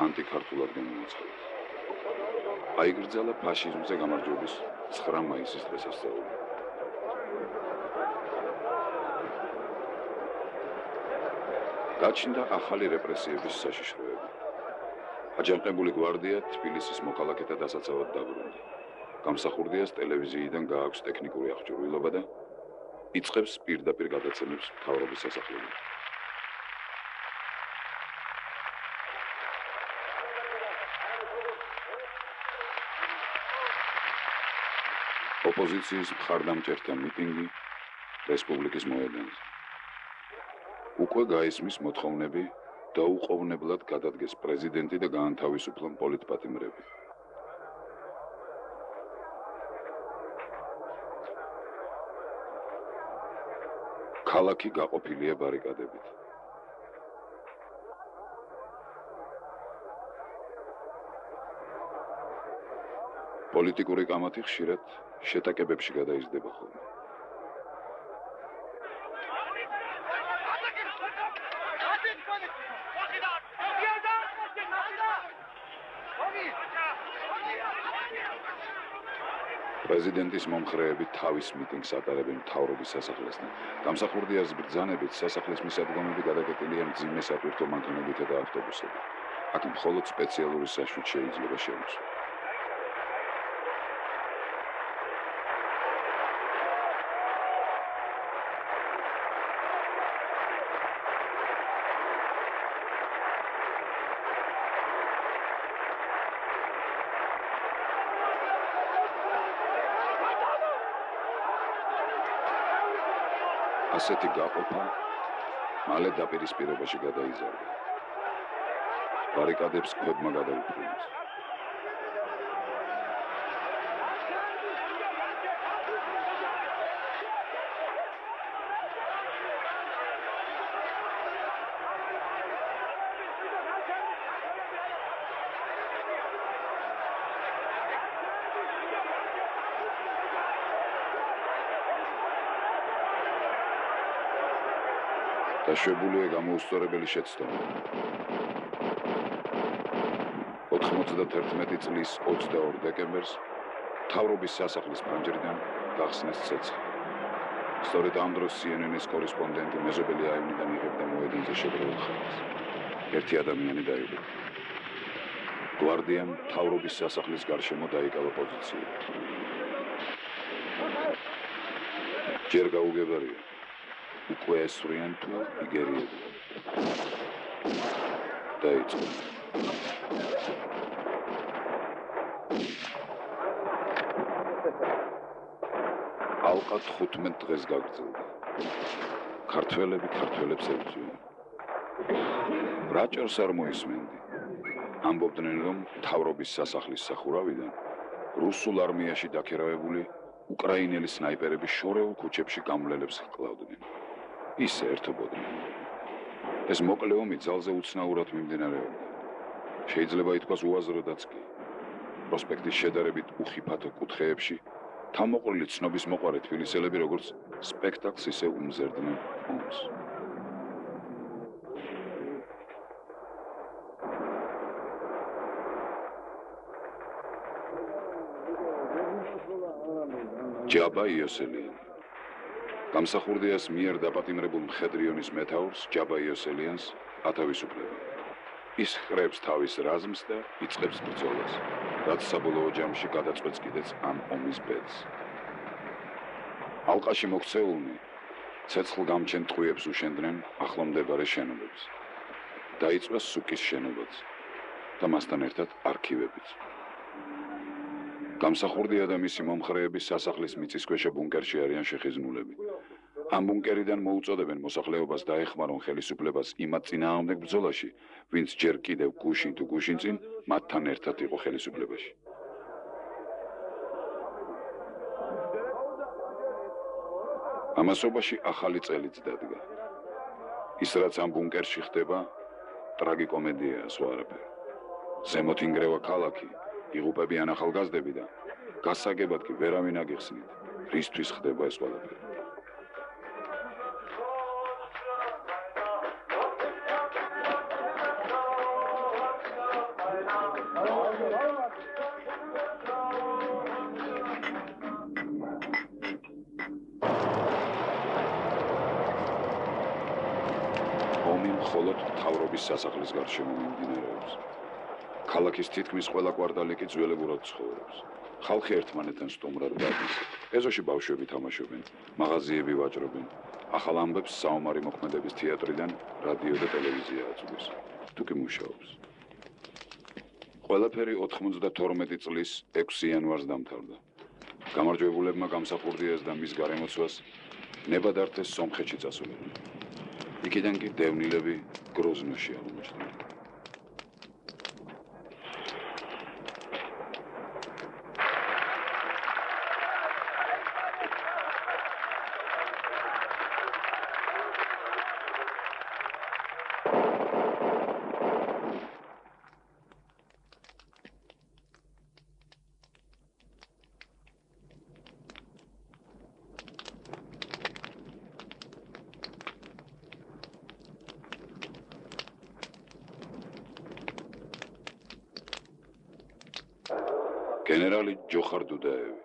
ანტიქართულად გამოაცხადეს. აიგრძალა ფაშიზმზე გამარჯვების 9 მაისის დღესასწაული. გაჩნდა ახალი რეპრესიების საშიშროება. აჯანყებული გვარდია თბილისის მოქალაქეთა დასაცავად დაბრუნდა. გამსახურდიას ტელევიზიიდან გააქვს ტექნიკური აღჭურვილობა და იწყებს პირდაპირ გადაცემებს მთავრობის სასახლიდან. ოპოზიციის მხარდამჭერთა მიტინგი რესპუბლიკის მოედანზე. უკვე გაისმის მოთხოვნები დაუყოვნებლად გადადგეს პრეზიდენტი და გაანთავისუფლონ პოლიტპატიმრები. ქალაქი გაყოფილია ბარიკადებით. პოლიტიკური კამათი ხშირად შეტაკებებში გადაიზრდება ხოლმე. პრეზიდენტის მომხრეები თავის მიტინგს ატარებენ მთავრობის სასახლესთან. გამსახურდიას ბრძანებით სასახლის მისადგომები გადაკეტილია მძიმე სატვირთო მანქანებითა და ავტობუსებით. აქ მხოლოდ სპეციალური საშუთ შეიძლება შემოსვა. ასეთი გაყოფა მალე დაპირისპირებაში გადაიზარდა. ბარიკადებს ქვებმა გადაუფრინეს. დაშვებულია გამოუსწორებელი შეცდომა. 91 წლის 22 დეკემბერს მთავრობის სასახლის ფანჯრიდან გახსნეს ცეცხლი. სწორედ ამ დროს CNN-ის კორესპონდენტი მეზობელი აივნიდან იღებდა მოედანზე შეგრეულ ხალხს. ერთი ადამიანი დაიღუპა. გვარდიამ მთავრობის სასახლის გარშემო დაიკავა პოზიციები. ჯერ გაუგებარია. უკვე ესვრიან თუ იგერიები. დაიწყო. ალყა 15 დღეს გაგრძელდა. ქართველები ქართველებს ებრძვიან. რაჭერს არ მოისმენდი. ამბობდნენ, რომ მთავრობის სასახლის სახურავიდან რუსულ არმიაში დაქირავებული უკრაინელი სნაიპერები შორეულ ქუჩებში გამვლელებს ჰკლავდნენ. ისე ერთობოდნენ. ეს მოკლე ომი ძალზე უცნაურად მიმდინარეობდა. შეიძლება ითქვას უაზროდაც კი. პროსპექტის შედარებით უხიფათო კუთხეებში თამოყრილი ცნობის მოყარე თბილისელები როგორც სპექტაკლს ისე უმზერდნენ ომს. ჯაბა იოსელიანი. გამსახურდიას მიერ დაპატიმრებულ მხედრიონის მეთაურს ჯაბა იოსელიანს ათავისუფლებენ. ის ხრებს თავის რაზმს და იწყებს ბრძოლას, რაც საბოლოო ჯამში გადაწყვეტს კიდეც ამ ომის ბედს. ალყაში მოქცეულნი ცეცხლგამჩენ ტყვიებს უშენდნენ ახლომდებარე შენობებს. დაიწვა სუკის შენობაც და მასთან ერთად არქივებიც. გამსახურდია და მისი მომხრეები სასახლის მიწისქვეშა ბუნკერში არიან შეხიზნულები. ამ ბუნკერიდან მოუწოდებენ მოსახლეობას დაეხმარონ ხელისუფლებას იმათ წინააღმდეგ ბრძოლაში, ვინც ჯერ კიდევ გუშინ თუ გუშინ წინ მათთან ერთად იყო ხელისუფლებაში. ამასობაში ახალი წელიც დადგა. ის რაც ამ ბუნკერში ხდება, ტრაგიკომედიაა, სხვა არაფერი. ზემოთ ინგრევა ქალაქი, იღუპებიან ახალგაზრდები და გასაგებად კი ვერავინ აგიხსნით, რისთვის ხდება ეს ყველაფერი. მხოლოდ მთავრობის სასახლის გარშემო მიმდინარეობს. ქალაქის თითქმის ყველა კვარტალი კი ძველებურად ცხოვრობს. ხალხი ერთმანეთთან სტუმრად გადის. ეზოში ბავშვები თამაშობენ, მაღაზიები ვაჭრობენ. ახალ ამბებს საომარი მოქმედების თეატრიდან რადიო და ტელევიზია აწვდის. თუ კი მუშაობს. ყველაფერი 92 წლის 6 იანვარს დამთავრდა. გამარჯვებულებმა გამსახურდიას და მის გარემოცვას ნება დართეს სომხეთში წასულები. იქიდან კი დევნილები გროზნოში აღმოჩნდნენ. გენერალი ჯოხარ დუდაევი,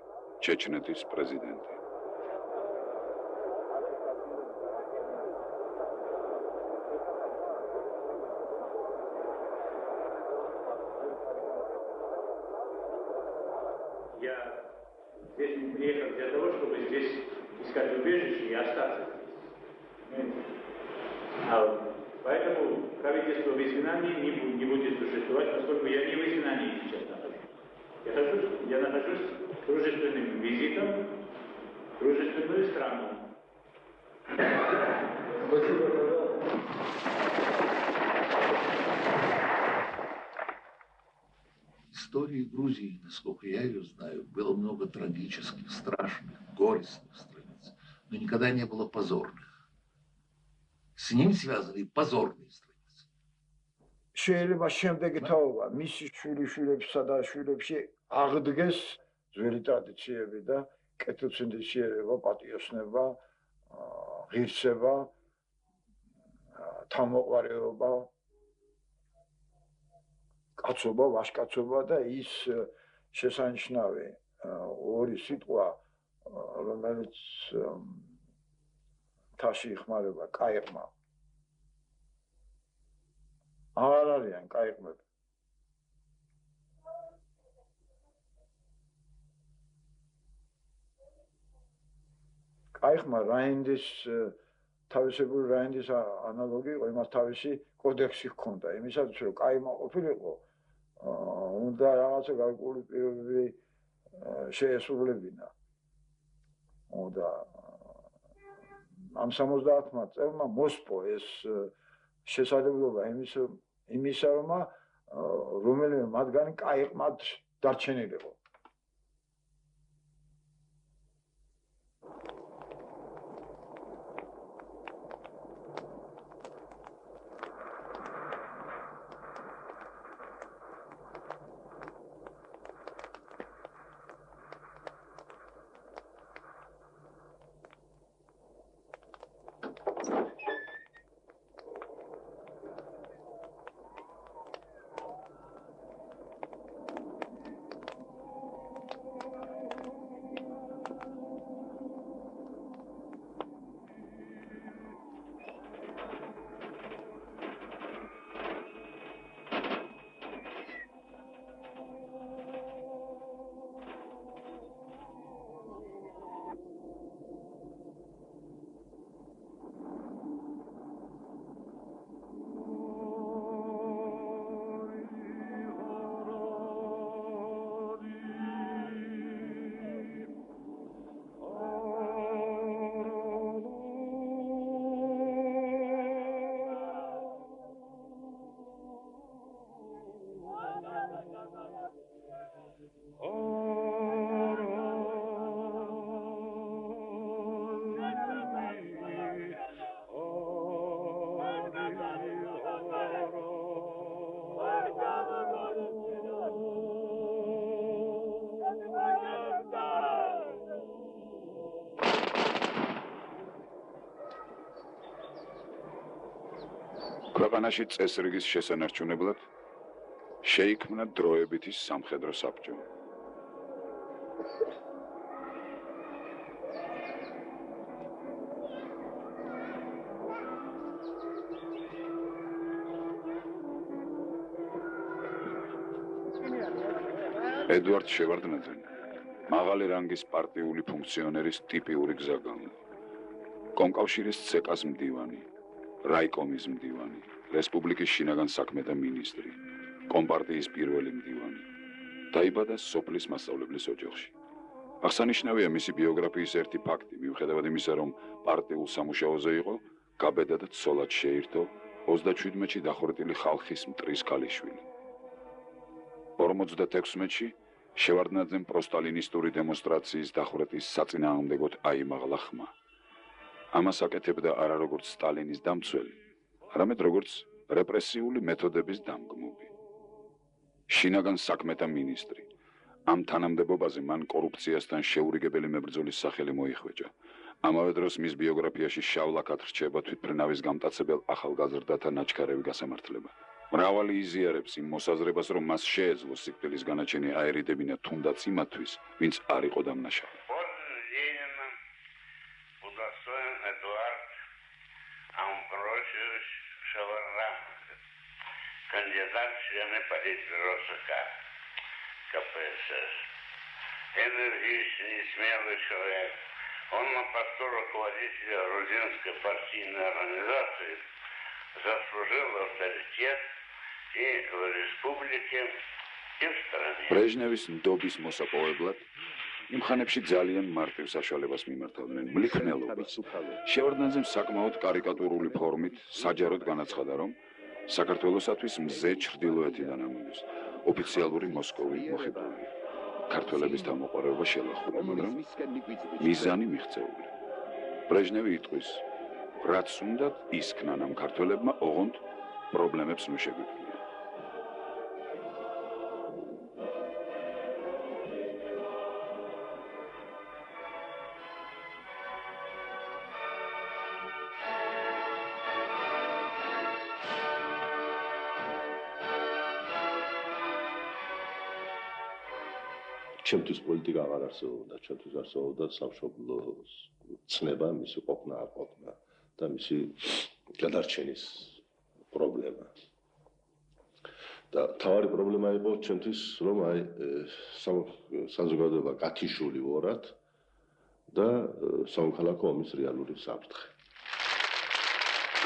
ჩეჩნეთის პრეზიდენტი. Я здесь не приехал для того, чтобы здесь искать убежище и остаться. Поэтому правительство в изгнании не будет существовать, поскольку я не в изгнании сейчас нахожусь. Я нахожусь дружественным визитом в дружественную страну. Истории Грузии, насколько я ее знаю, было много трагических, страшных, горестных страниц, но никогда не было позорных. С ним связаны и позорные страницы. შეიძლება შემდეგი თაობა მისი შვილიშვილებსა და შვილებში აღდგეს ძველი ტრადიციები და კეთილსინდისიერება, პატიოსნება, ღირსება, თავმოყარეობა, კაცობა, ვაჟკაცობა და ის შესანიშნავი ორი სიტყვა, რომელიც თაში იხმარება კაიყმა. აღარ არიან კაიყმები. კაიყმა რაინდის თავისებური რაინდის ანალოგი იყო, იმას თავისი კოდექსი ჰქონდა. იმისათვის რომ კაიყმა ყოფილიყო, უნდა რაღაცა გარკვეული პირობები შეესრულებინა. და ამ 70-მა წელმა მოსპო ეს შესაძლებლობა იმისა, რომ რომელიმე მათგანი კაიყმად დარჩენილიყო. ქვეყანაში წესრიგის შესანარჩუნებლად შეიქმნა დროებითი სამხედრო საბჭო. ედუარდ შევარდნაძე მაღალი რანგის პარტიული ფუნქციონერის ტიპიური გზაგალო. კომკავშირის ცეკას მდივანი, რაიკომის მდივანი, რესპუბლიკის შინაგან საქმეთა მინისტრი, კომპარტიის პირველი მდივანი. დაიბადა სოფლის მასწავლებლის ოჯახში. აღსანიშნავია მისი ბიოგრაფიის ერთი ფაქტი, მიუხედავად იმისა, რომ პარტიულ სამუშაოზე იყო, გაბედა და ცოლად შეირთო 37-ში დახვრეტილი ხალხის მტრის ქალიშვილი. 56-ში შევარდნაძემ პროსტალინისტური დემონსტრაციის დახვრეტის საწინააღმდეგოდ აიმაღლა ხმა. ამას აკეთებდა არა როგორც სტალინის დამცველი, არამედ როგორც რეპრესიული მეთოდების დამგმობი. შინაგან საქმეთა მინისტრი. ამ თანამდებობაზე მან კორუფციასთან შეურიგებელი მებრძოლის სახელი მოიხვეჭა. ამავე დროს მის ბიოგრაფიაში შავლაკად რჩება თვითმფრინავის გამტაცებელ ახალგაზრდათა ნაჩქარევი გასამართლება. მრავალი იზიარებს იმ მოსაზრებას, რომ მას შეეძლო სიკვდილის განაჩენი აერიდებინა თუნდაც იმათთვის, ვინც არ იყო დამნაშავე. Кандидат в члены Политбюро ЦК КПСС. Энергичный, смелый человек. Он на посту руководителя грузинской партийной организации заслужил авторитет и в республике, и в стране. ბრეჟნევის ნდობის მოსაპოვებლად იმ ხანებში ძალიან მარტივ საშუალებას მიმართავდნენ მლიქნელობას. შევარდნაძემ საკმაოდ კარიკატურული ფორმით საჯაროდ განაცხადა, რომ საქართველოსათვის მზე ჩრდილოეთიდან ამოდის, ოფიციალური მოსკოვი მოხიბლულია. ქართველების დამოყარება შელახული, მაგრამ მიზანი მიღწეული. ბრეჟნევი იტყვის, რაც უნდათ ისქნან ამ ქართველებმა, ოღონდ პრობლემებს ნუ შეგვიქმნიან. ჩემთვის პოლიტიკა აღარ არსებობდა, ჩემთვის არსებობდა სამშობლოს ცნება, მისი ყოფნა არ ყოფნა და მისი გადარჩენის პრობლემა. და თავარი პრობლემა იყო ჩემთვის, რომ აი საზოგადოება გათიშული ვართ და სამოქალაქო ომის რეალური საფრთხე.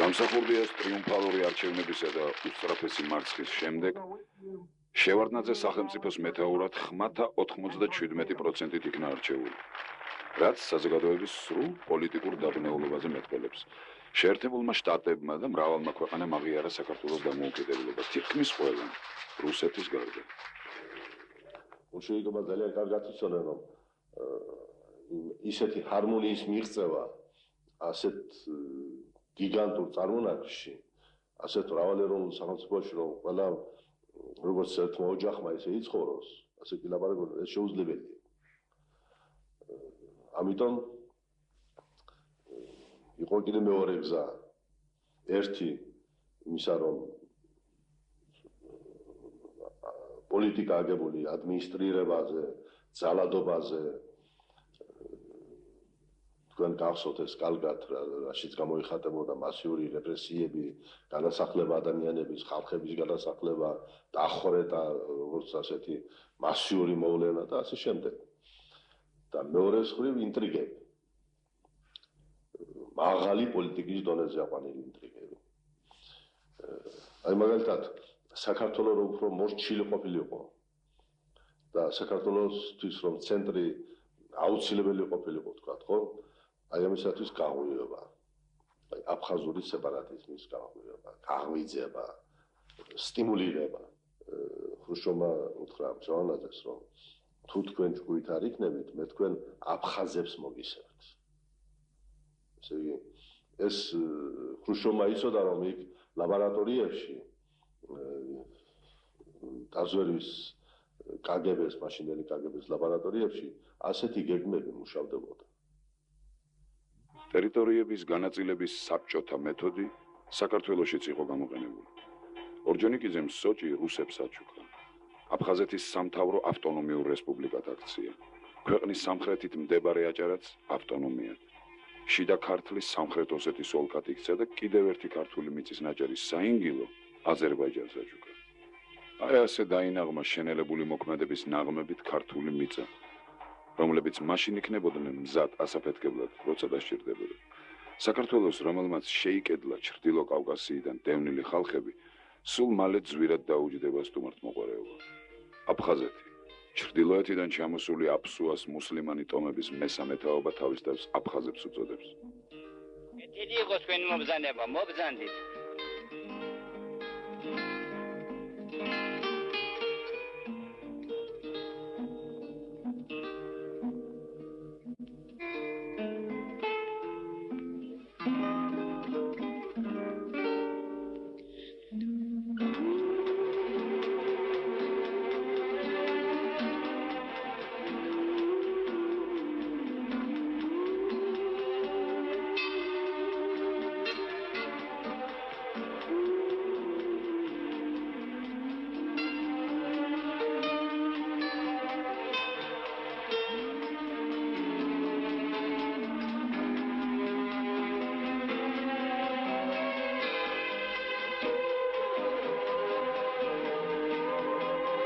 გამსახურდია ტრიუმფალური არჩევნებისა და უსწრაფესი მარცხის შემდეგ შევარდნაძე სახელმწიფოს მეთაურად ხმათა 97%-ით იქნა არჩეული, რაც საზოგადოების სრულ პოლიტიკურ დაბნეულობაზე მეტყველებს. შეერთებულმა შტატებმა და მრავალმა ქვეყანამ აღიარა საქართველოს დამოუკიდებლობა, თითქმის ყველამ, რუსეთის გარდა. შეიძლება ძალიან კარგად იცოდნენ, რომ ისეთი ჰარმონიის მიღწევა ასეთ გიგანტურ წარმონაქმნში, ასეთ მრავალეროვნულ სახელმწიფოში, რომ ყველა როგორც ერთმა ოჯახმა ისე იცხოვროს, ასე კი ლაპარაკობთ, ეს შეუძლებელია. ამიტომ იყო კიდე მეორე გზა. ერთი იმისა, რომ პოლიტიკა აგებული ადმინისტრირებაზე, ძალადობაზე, თქვენ გახსოვთ ეს კარგად, რაშიც გამოიხატებოდა მასიური რეპრესიები, განასახლება ადამიანების, ხალხების განასახლება, დახვრეტა, როგორც ასეთი მასიური მოვლენა და ასე შემდეგ. და მეორე მხრივ ინტრიგები. მაღალი პოლიტიკის დონეზე აყვანილი ინტრიგები. აი მაგალითად, საქართველოს რო უფრო მორჩილი ყოფილიყო და საქართველოსთვის რომ ცენტრი აუცილებელი ყოფილიყო, თქვათ, ხო? აი ამისათვის გაღვივება. აი აფხაზური სეპარატიზმის გაღვივება, გაღვიძება, სტიმულირება. ხრუშჩოვმა უთხრა ჯავანაძეს, რომ თუ თქვენ ჯგუფით არ იქნებით, მე თქვენ აფხაზებს მოგისერთ. ესე იგი, ეს ხრუშჩოვმა იცოდა, რომ იქ ლაბორატორიებში დაზვერვის კგბ-ს, მაშინდელი კგბ-ს ლაბორატორიებში ასეთი გეგმები მუშავდებოდა. ტერიტორიების განაწილების საბჭოთა მეთოდი საქართველოშიც იყო გამოყენებული. ორჯონიკიძემ სოჭი რუსებს აჩუქა. აფხაზეთის სამთავრო ავტონომიურ რესპუბლიკად აქცია. ქვეყნის სამხრეთით მდებარე აჭარაც ავტონომიად. შიდა ქართლის სამხრეთ ოსეთის ოლქად იქცა და კიდევ ერთი ქართული მიწის ნაჭერი საინგილო აზერბაიჯანს აჩუქა. აი ასე დაინაღმა შენელებული მოქმედების ნაღმებით ქართული მიწა, რომლებიც მაშინ იქნებოდნენ მზად ასაფეთქებლად, როცა დასჭირდებოდა. საქართველოს, რომელმაც შეიკედლა ჩრდილო კავკასიიდან დევნილი ხალხები, სულ მალე ძვირად დაუჯდება სტუმართმოყვარეობა. აფხაზეთი, ჩრდილოეთიდან ჩამოსული აფსუას მუსლიმანი ტომების მესამე თაობა თავის თავს აფხაზებს უწოდებს. დიდი იყო თქვენი მობრძანება, მობრძანდით.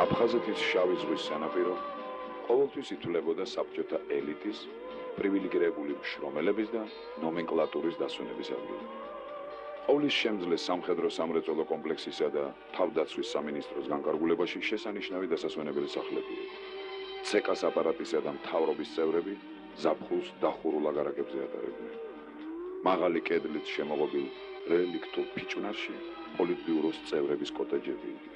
აფხაზეთის შავი ზღვის სანაპირო ყოველთვის ითვლებოდა საბჭოთა ელიტის, პრივილეგირებული შრომელების და ნომენკლატურის დასვენების ადგილი. ყოვლის შემძლე სამხედრო-სამრეწველო კომპლექსისა და თავდაცვის სამინისტროს განკარგულებაში შესანიშნავი დასასვენებელი სახლები. ცეკას აპარატისა და მთავრობის წევრები ზაფხულს დახურულ აგარაკებზე ატარებდნენ. მაღალი კედლით შემოღობილ რელიქტურ ფიჭვნარში პოლიტბიუროს წევრების კოტეჯები იდგა.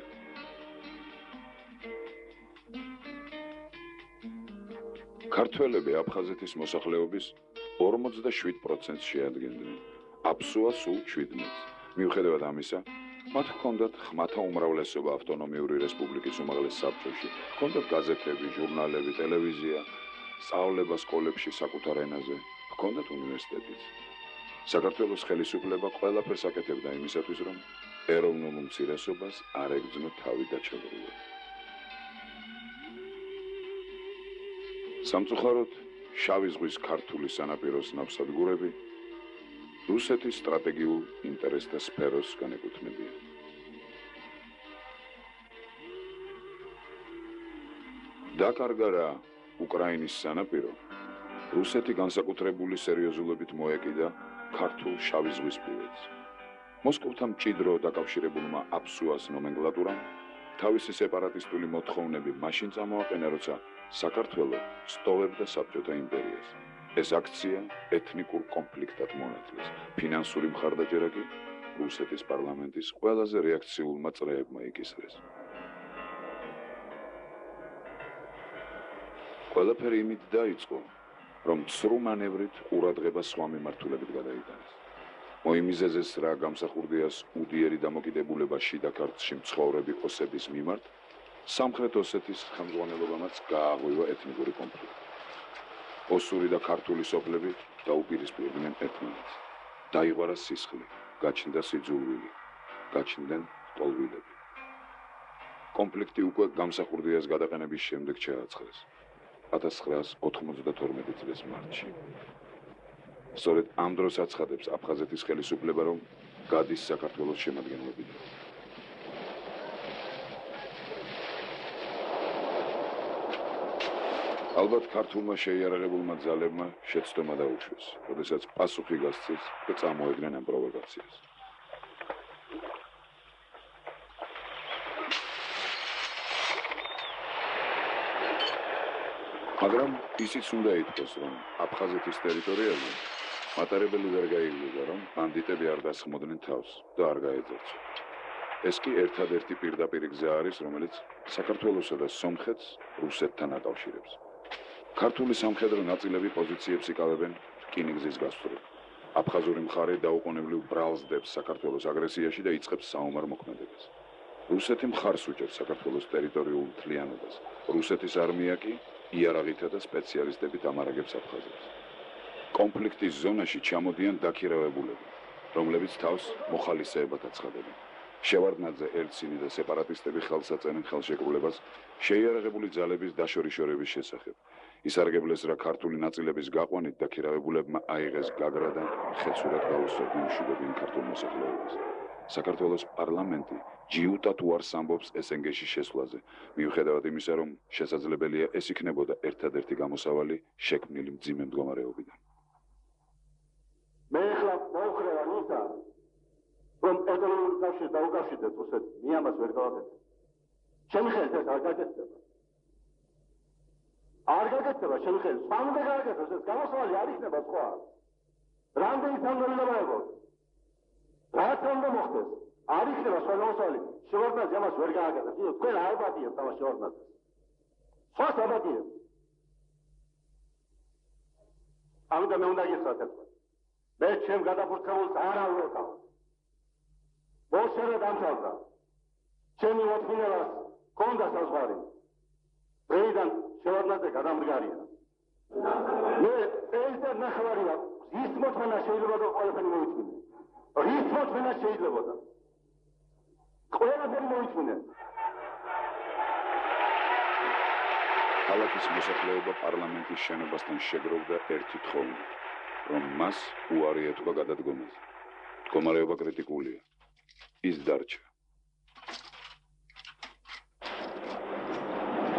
ქართველები აფხაზეთის მოსახლეობის 47%-ს შეადგენდნენ. აფსუა სულ 17%-ს. მიუხედავად ამისა, მათ ჰქონდათ ხმათა უმრავლესობა ავტონომიური რესპუბლიკის უმაღლეს საბჭოში, ჰქონდათ გაზეთები, ჟურნალები, ტელევიზია, სწავლება სკოლებში საკუთარ ენაზე, ჰქონდათ უნივერსიტეტიც. საქართველოს ხელისუფლება ყველაფერს აკეთებდა იმისათვის, რომ ეროვნულ უმცირესობას არ ეგრძნო თავი დაჩაგრულად. სამწუხაროდ, შავი ზღვის ქართული სანაპიროს ნავსადგურები რუსეთის სტრატეგიულ ინტერესთა სფეროს განეკუთვნებიან. დაკარგა რა უკრაინის სანაპირო, რუსეთი განსაკუთრებული სერიოზულობით მოეკიდა ქართულ შავი ზღვისპირეთს. მოსკოვთან მჭიდრო დაკავშირებულმა აფსუას ნომენკლატურამ თავისი სეპარატისტული მოთხოვნები მაშინ წამოაყენა, როცა საქართველო სტოვებდა საბჭოთა იმპერიას. ეს აქცია ეთნიკურ კონფლიქტად მონათლეს. ფინანსური მხარდაჭერა კი რუსეთის პარლამენტის ყველაზე რეაქციულმა წრეებმა იკისრეს. ყველაფერი იმით დაიწყო, რომ ცრუ მანევრით ყურადღება სხვა მიმართულებით გადაიტანეს. მოიმიზეზეს რა გამსახურდიას უდიერი დამოკიდებულება შიდა ქართლში მცხოვრები ოსების მიმართ, სამხრეთ ოსეთის ხელმძღვანელობამაც გააღვივა ეთნიკური კონფლიქტი. ოსური და ქართული სოფლები დაუპირისპირდნენ ერთმანეთს. დაიღვარა სისხლი, გაჩნდა სიძულვილი, გაჩნდნენ ტოლვილები. კონფლიქტი უკვე გამსახურდიას გადაყენების შემდეგ ჩააცხრეს. 1992 წლის მარტში. სწორედ ამ დროს აცხადებს აფხაზეთის ხელისუფლება, რომ გადის საქართველოს შემადგენლობიდან. ალბათ ქართულმა შეიარაღებულმა ძალებმა შეცდომა დაუშვეს, როდესაც პასუხი გასცეს და წამოედგნენ ამ პროვოკაციას. მაგრამ ისიც უნდა ითქვას, რომ აფხაზეთის ტერიტორიაზე მატარებელი ვერ გაიგებდა, რომ ბანდიტები არ დასხმოდნენ თავს და არ გაეძერცო. ეს კი ერთადერთი პირდაპირ გზა არის, რომელიც საქართველოსა და სომხეთს რუსეთთან აკავშირებს. ქართული სამხედრო ნაწილები პოზიციებს იკავებენ რკინიგზის გასწვრივ. აფხაზური მხარე დაუყოვნებლივ ბრალს დებს საქართველოს აგრესიაში და იწყებს საომარ მოქმედებას. რუსეთი მხარს უჭერს საქართველოს ტერიტორიულ მთლიანობას. რუსეთის არმია კი იარაღითა და სპეციალისტებით ამარაგებს აფხაზებს. კონფლიქტის ზონაში ჩამოდიან დაქირავებულები, რომლებიც თავს მოხალისეებად აცხადებენ. შევარდნაძე, ელცინი და სეპარატისტები ხელს აწენენ ხელშეკრულებას შეიარაღებული ძალების დაშორიშორების შესახებ. ისარგებლეს რა ქართული ნაწილების გაყვანით დაქირავებულებმა აიღეს გაგრა და ხეცურად გაუსწორდნენ მშვიდობიან ქართულ მოსახლეობას. საქართველოს პარლამენტი ჯიუტად უარს ამბობს SNG-ში შესვლაზე, მიუხედავად იმისა, რომ შესაძლებელია ეს იქნებოდა ერთადერთი გამოსავალი შექმნილი მძიმე მდგომარეობიდან. მე ახლა მოუხრევა ისა, რომ ეკონომიკური კავშირი დაუკავშირდეთ რუსეთს, მე ამას ვერ გავაკეთებ. ჩემი ხელით ეს არ გაკეთდება. არ გაკეთდება ჩემი ხელით. სამ უნდა გააკეთოს ეს გამოსავალი არ იქნება სხვა. რამდენი თანამდებობა რაც უნდა მოხდეს, არ იქნება სხვა გამოსავალი. შევარდნაძე ამას ვერ გააკეთებს. თქვენ არ ბატიებთ ამას შევარდნაძეს. სხვა საბატიებთ. ამიტომ მე უნდა გიხსნათ ერთად. მე ჩემ გადაფურცებულს არ ავუყავ. ბოლშევიკი დამთავრდა. ჩემი მოთმინებას ჰქონდა საზღვარი. დღეიდან შევარდნაძე გადამდგარია. მე ეს ნახევარია. ის მოთმინა შეიძლება და ყველაფერი მოიწმინე. ის მოთმინა შეიძლება და ყველაფერი მოიწმინე. ქალაქის მოსახლეობა პარლამენტის შენობასთან შეგროვდა ერთი თხოვნით, რომ მას უარი ეთქვა გადადგომაზე. მდგომარეობა კრიტიკულია. ის დარჩა.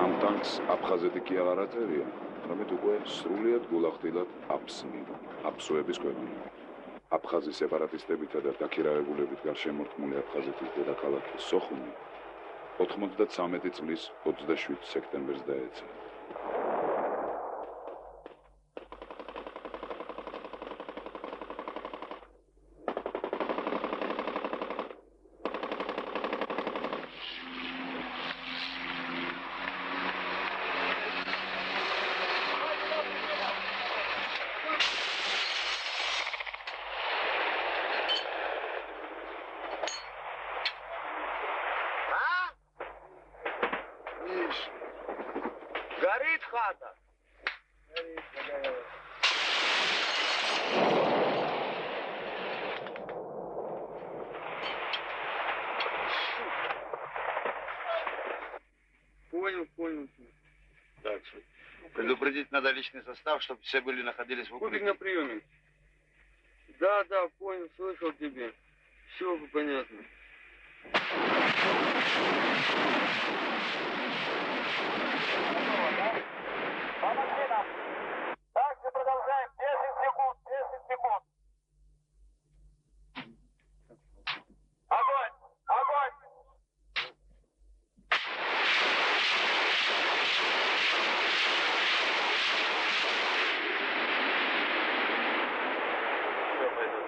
ამ ტანკს აფხაზეთი კი აღარ აწერია, არამედ უკვე სრულიად გულახდილად აფსნიდა, აფსოების ქვეყანა. აფხაზი სეპარატისტებითა და დაქირავებულებით გარშემორტყმული აფხაზეთის დედაქალაქი სოხუმი 93 წლის 27 სექტემბერს დაეცა. Горит хата. Понял. Так, предупредить надо личный состав, чтобы все были находились в укрытии. На приеме. Да, понял, слышал тебе. Все понятно. Также продолжаем. 10 секунд. Огонь! Все, пойду.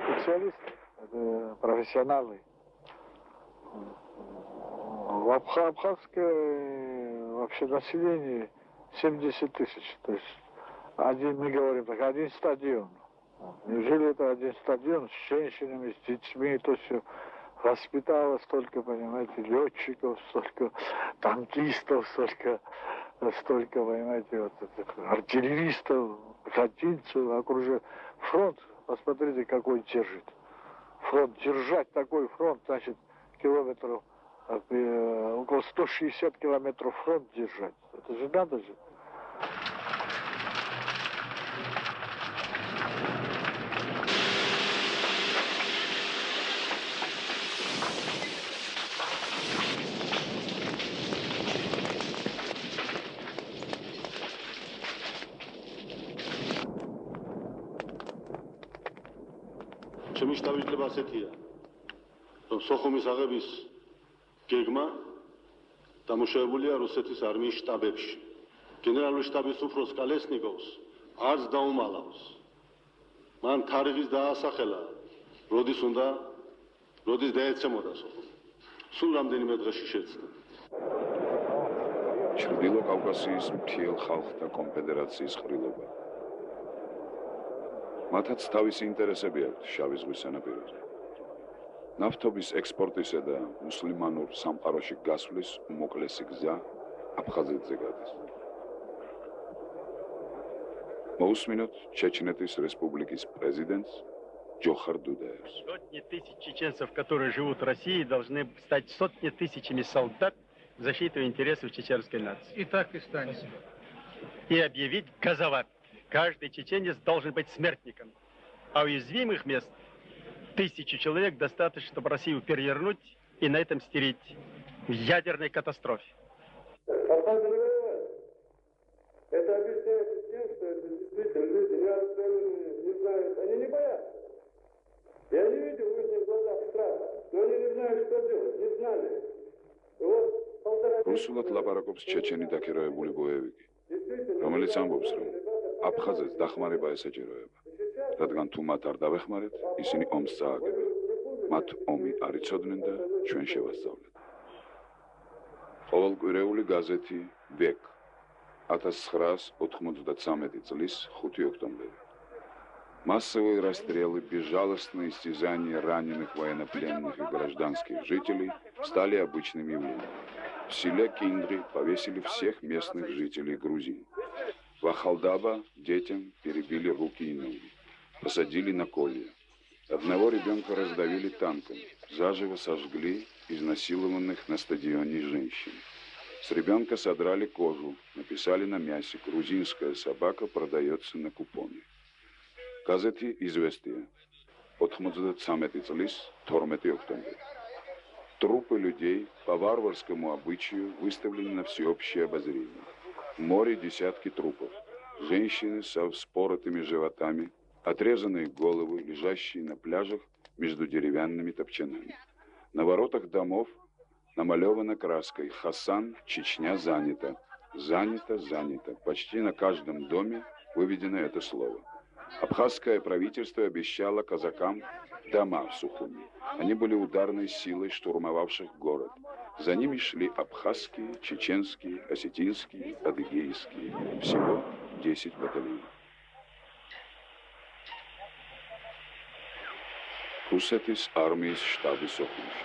Специалисты, это профессионалы. В Абхазское вообще население 70 тысяч. То есть мы говорим так, один стадион. Неужели это один стадион с женщинами, с детьми, то все воспитало столько, понимаете, летчиков, столько танкистов, столько, понимаете, вот этих артиллеристов, пехотинцев, окружает фронт. Посмотрите, какой держит. Фронт, держать такой фронт, значит, километров, около 160 километров фронт держать. Это же надо же. ჩემი შტაბის-ჯგუფი ასეთია, რომ სოხუმის აღების გეგმა დამუშავებულია რუსეთის არმიის შტაბებში. გენერალური შტაბის უფროს კალესნიკოვს არც დაუმალავს. მან თარიღის დაასახელა, როდის დაეცემოდა სოხუმი. სულ რამდენიმე დღეში შეცდა. ჩრდილო კავკასიის მთიელ ხალხთა კონფედერაციის ყრილობა. მათაც თავისი ინტერესები აქვთ შავი ზღვის სანაპიროზე. ნავთობის ექსპორტისა და მუსლიმანურ სამყაროში გასვლის უმოკლესი გზა აფხაზეთზე გადის. Моусминут Чечнетис Республики президент Джохар Дудаев. Сотни тысяч чеченцев, которые живут в России, должны стать сотни тысячами солдат в защиту интересов чеченской нации. И так и станет. И объявить газоват. Каждый чеченец должен быть смертником. А уязвимых мест 1000 человек достаточно, чтобы Россию перевернуть и на этом стереть в ядерной катастрофе. Это объясняется тем, что это действительно люди не знают, они не боятся. Я не видел в их глазах страха, но они не знают, что делать, не знали. И вот полтора... Русულად ლაპარაკობს ჩეჩენი დაქირავებული ბოევიკი, რომელიც ამბობს, რომ აფხაზეთს დახმარება ესაჭიროება, რადგან თუ მათ არ დავეხმარეთ, ისინი ომს წააგებენ. მათ ომი არ იცოდნენ და ჩვენ შევასწავლეთ. ყოველკვირეული газети «Век» 1993 წლის 5 октября. Массовые расстрелы, безжалостные истязания раненых военнопленных и гражданских жителей стали обычным явлением. В селе Киндри повесили всех местных жителей Грузии. В Ахалдаба детям перебили руки и ноги, посадили на колья. Одного ребенка раздавили танком, заживо сожгли изнасилованных на стадионе женщин. С ребенка содрали кожу, написали на мясе: «Грузинская собака продается на купоны». Газети «Известия» 93 წლის 12 октября. Трупы людей по варварскому обычаю выставлены на всеобщее обозрение. В море десятки трупов. Женщины со вспоротыми животами, отрезанные головы, лежащие на пляжах между деревянными топчанами. На воротах домов намалевано краской: «Хасан, Чечня занята». Занято, занято. Почти на каждом доме выведено это слово. Абхазское правительство обещало казакам дома в Сухуми. Они были ударной силой штурмовавших город. За ними шли абхазские, чеченские, осетинские, адыгейские. Всего 10 батальонов. Русეთის армიის штабы Сохумში.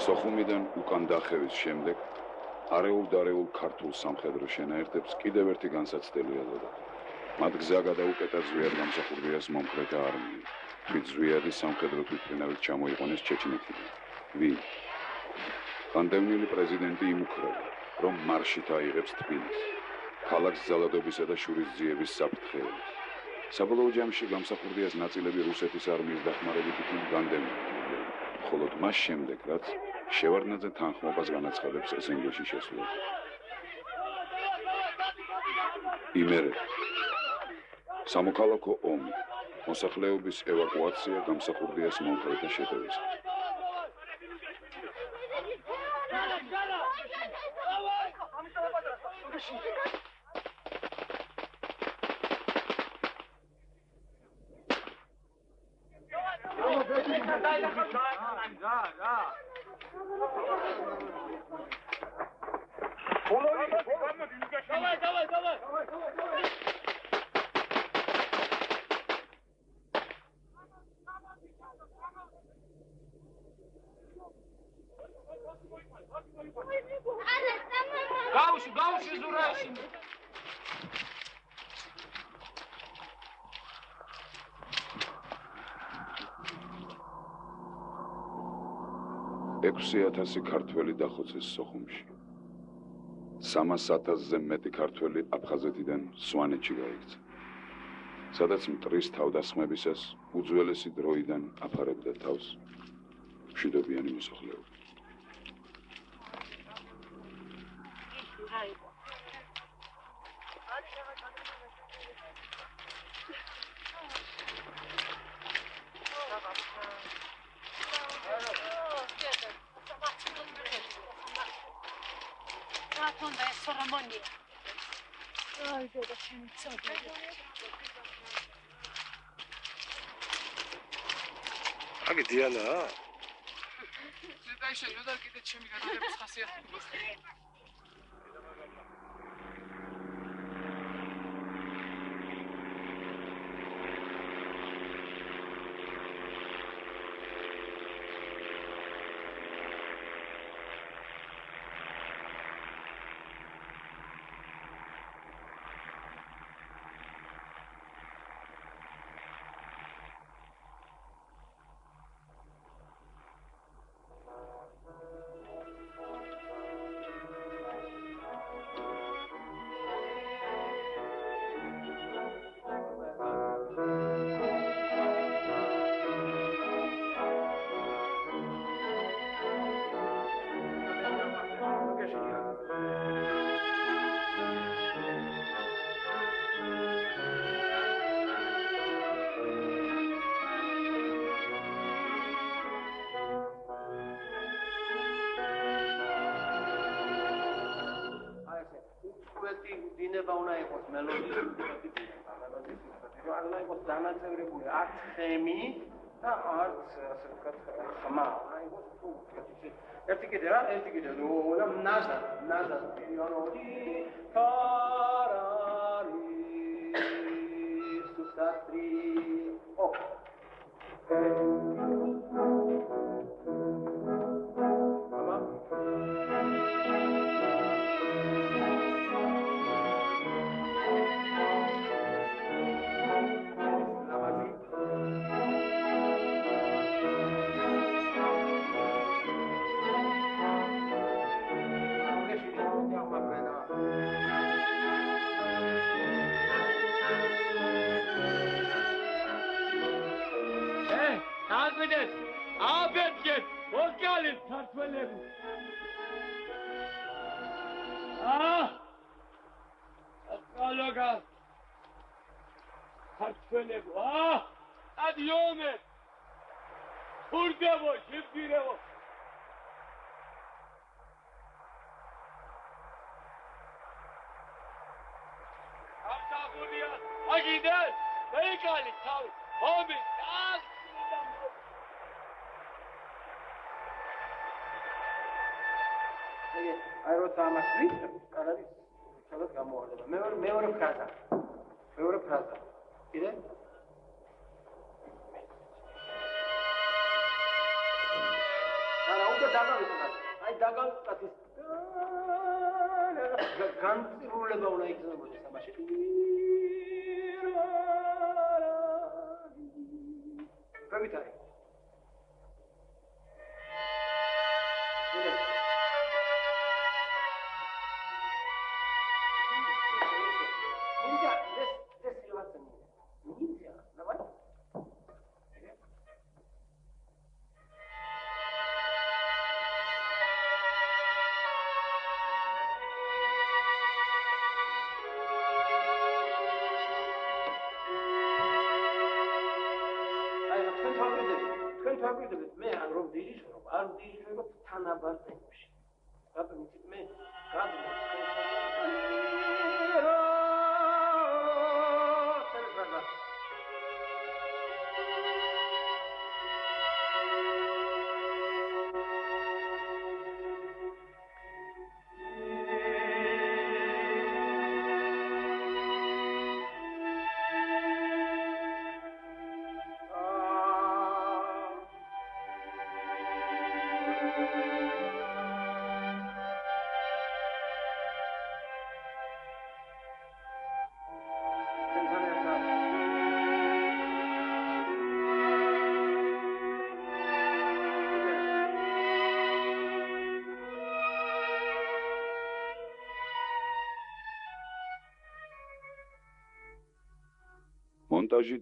Սոխումიდან უკან დახევის შემდეგ არეულ-დარეულ ქართულ სამხედრო შენაერთებს კიდევ ერთი განსაცდელი ელოდა. მათ გზა გადაუკეტა ზვიად გამსახურდიას მომხრეთა არმია. თვით ზვიადი სამხედრო თვითმფრინავით ჩამოიყვანეს ჩეჩნეთიდან. ვინ? პანდემნილი პრეზიდენტი იმუქრება, რომ მარშით აიღებს თბილისს, ქალაქს ძალადობისა და შურისძიების საფრთხეებს. საბოლოო ჯამში გამსახურდიას ნაწილები რუსეთის არმიის დახმარებით იქნა განდევნილი. მხოლოდ მას შემდეგ, რაც შევარდნაძე თანხმობას განაცხადებს ესენგეში შესვლას. იმერე სამოქალაქო ომი, მოსახლეობის ევაკუაცია გამსახურდიას მომხრეთა შეტევისას. Გავუშვი ზურაში. ექვსი ქართველი დახოცეს სოხუმში. 300,000-ზე მეტი ქართველი აფხაზეთიდან სვანეთში გაიქცა, სადაც მტრის თავდასხმებისას უძველესი დროიდან აფარებდა თავს მშვიდობიანი მოსახლეობა. ხაგი დიანაა? ზედაიშენო და კიდე ჩემი გადაღების ხასიათი. დინება უნდა იყოს მელოდიის უნდა იყოს დანაწევრებული არც ხემი და არც ასე ვთქვათ ხმა უნდა იყოს ერთი კიდე და ნაზა პერიოდი ფარარი სუსტრი აბეთგეთ მოკალით ქართველები აკალოგა ქართველები ადიომე ურდებო შევდირებო აბდაბუნია აგიდე მეიკალი თავი ომი აი როცა ამას ვიქნებ, კარადის სადაც გამოვალება. მეორე ფრაზა. კიდე? არა, უკვე დაგავიწყდათ. აი დაგავიწყდათ ის. განწირულება უნდა იქნებოდეს ამაში. გავითარი. მე რომ დირიჟორობ, არ დირიჟორობ თანაბარ ტემპში. რატომ იცით მე მონტაჟი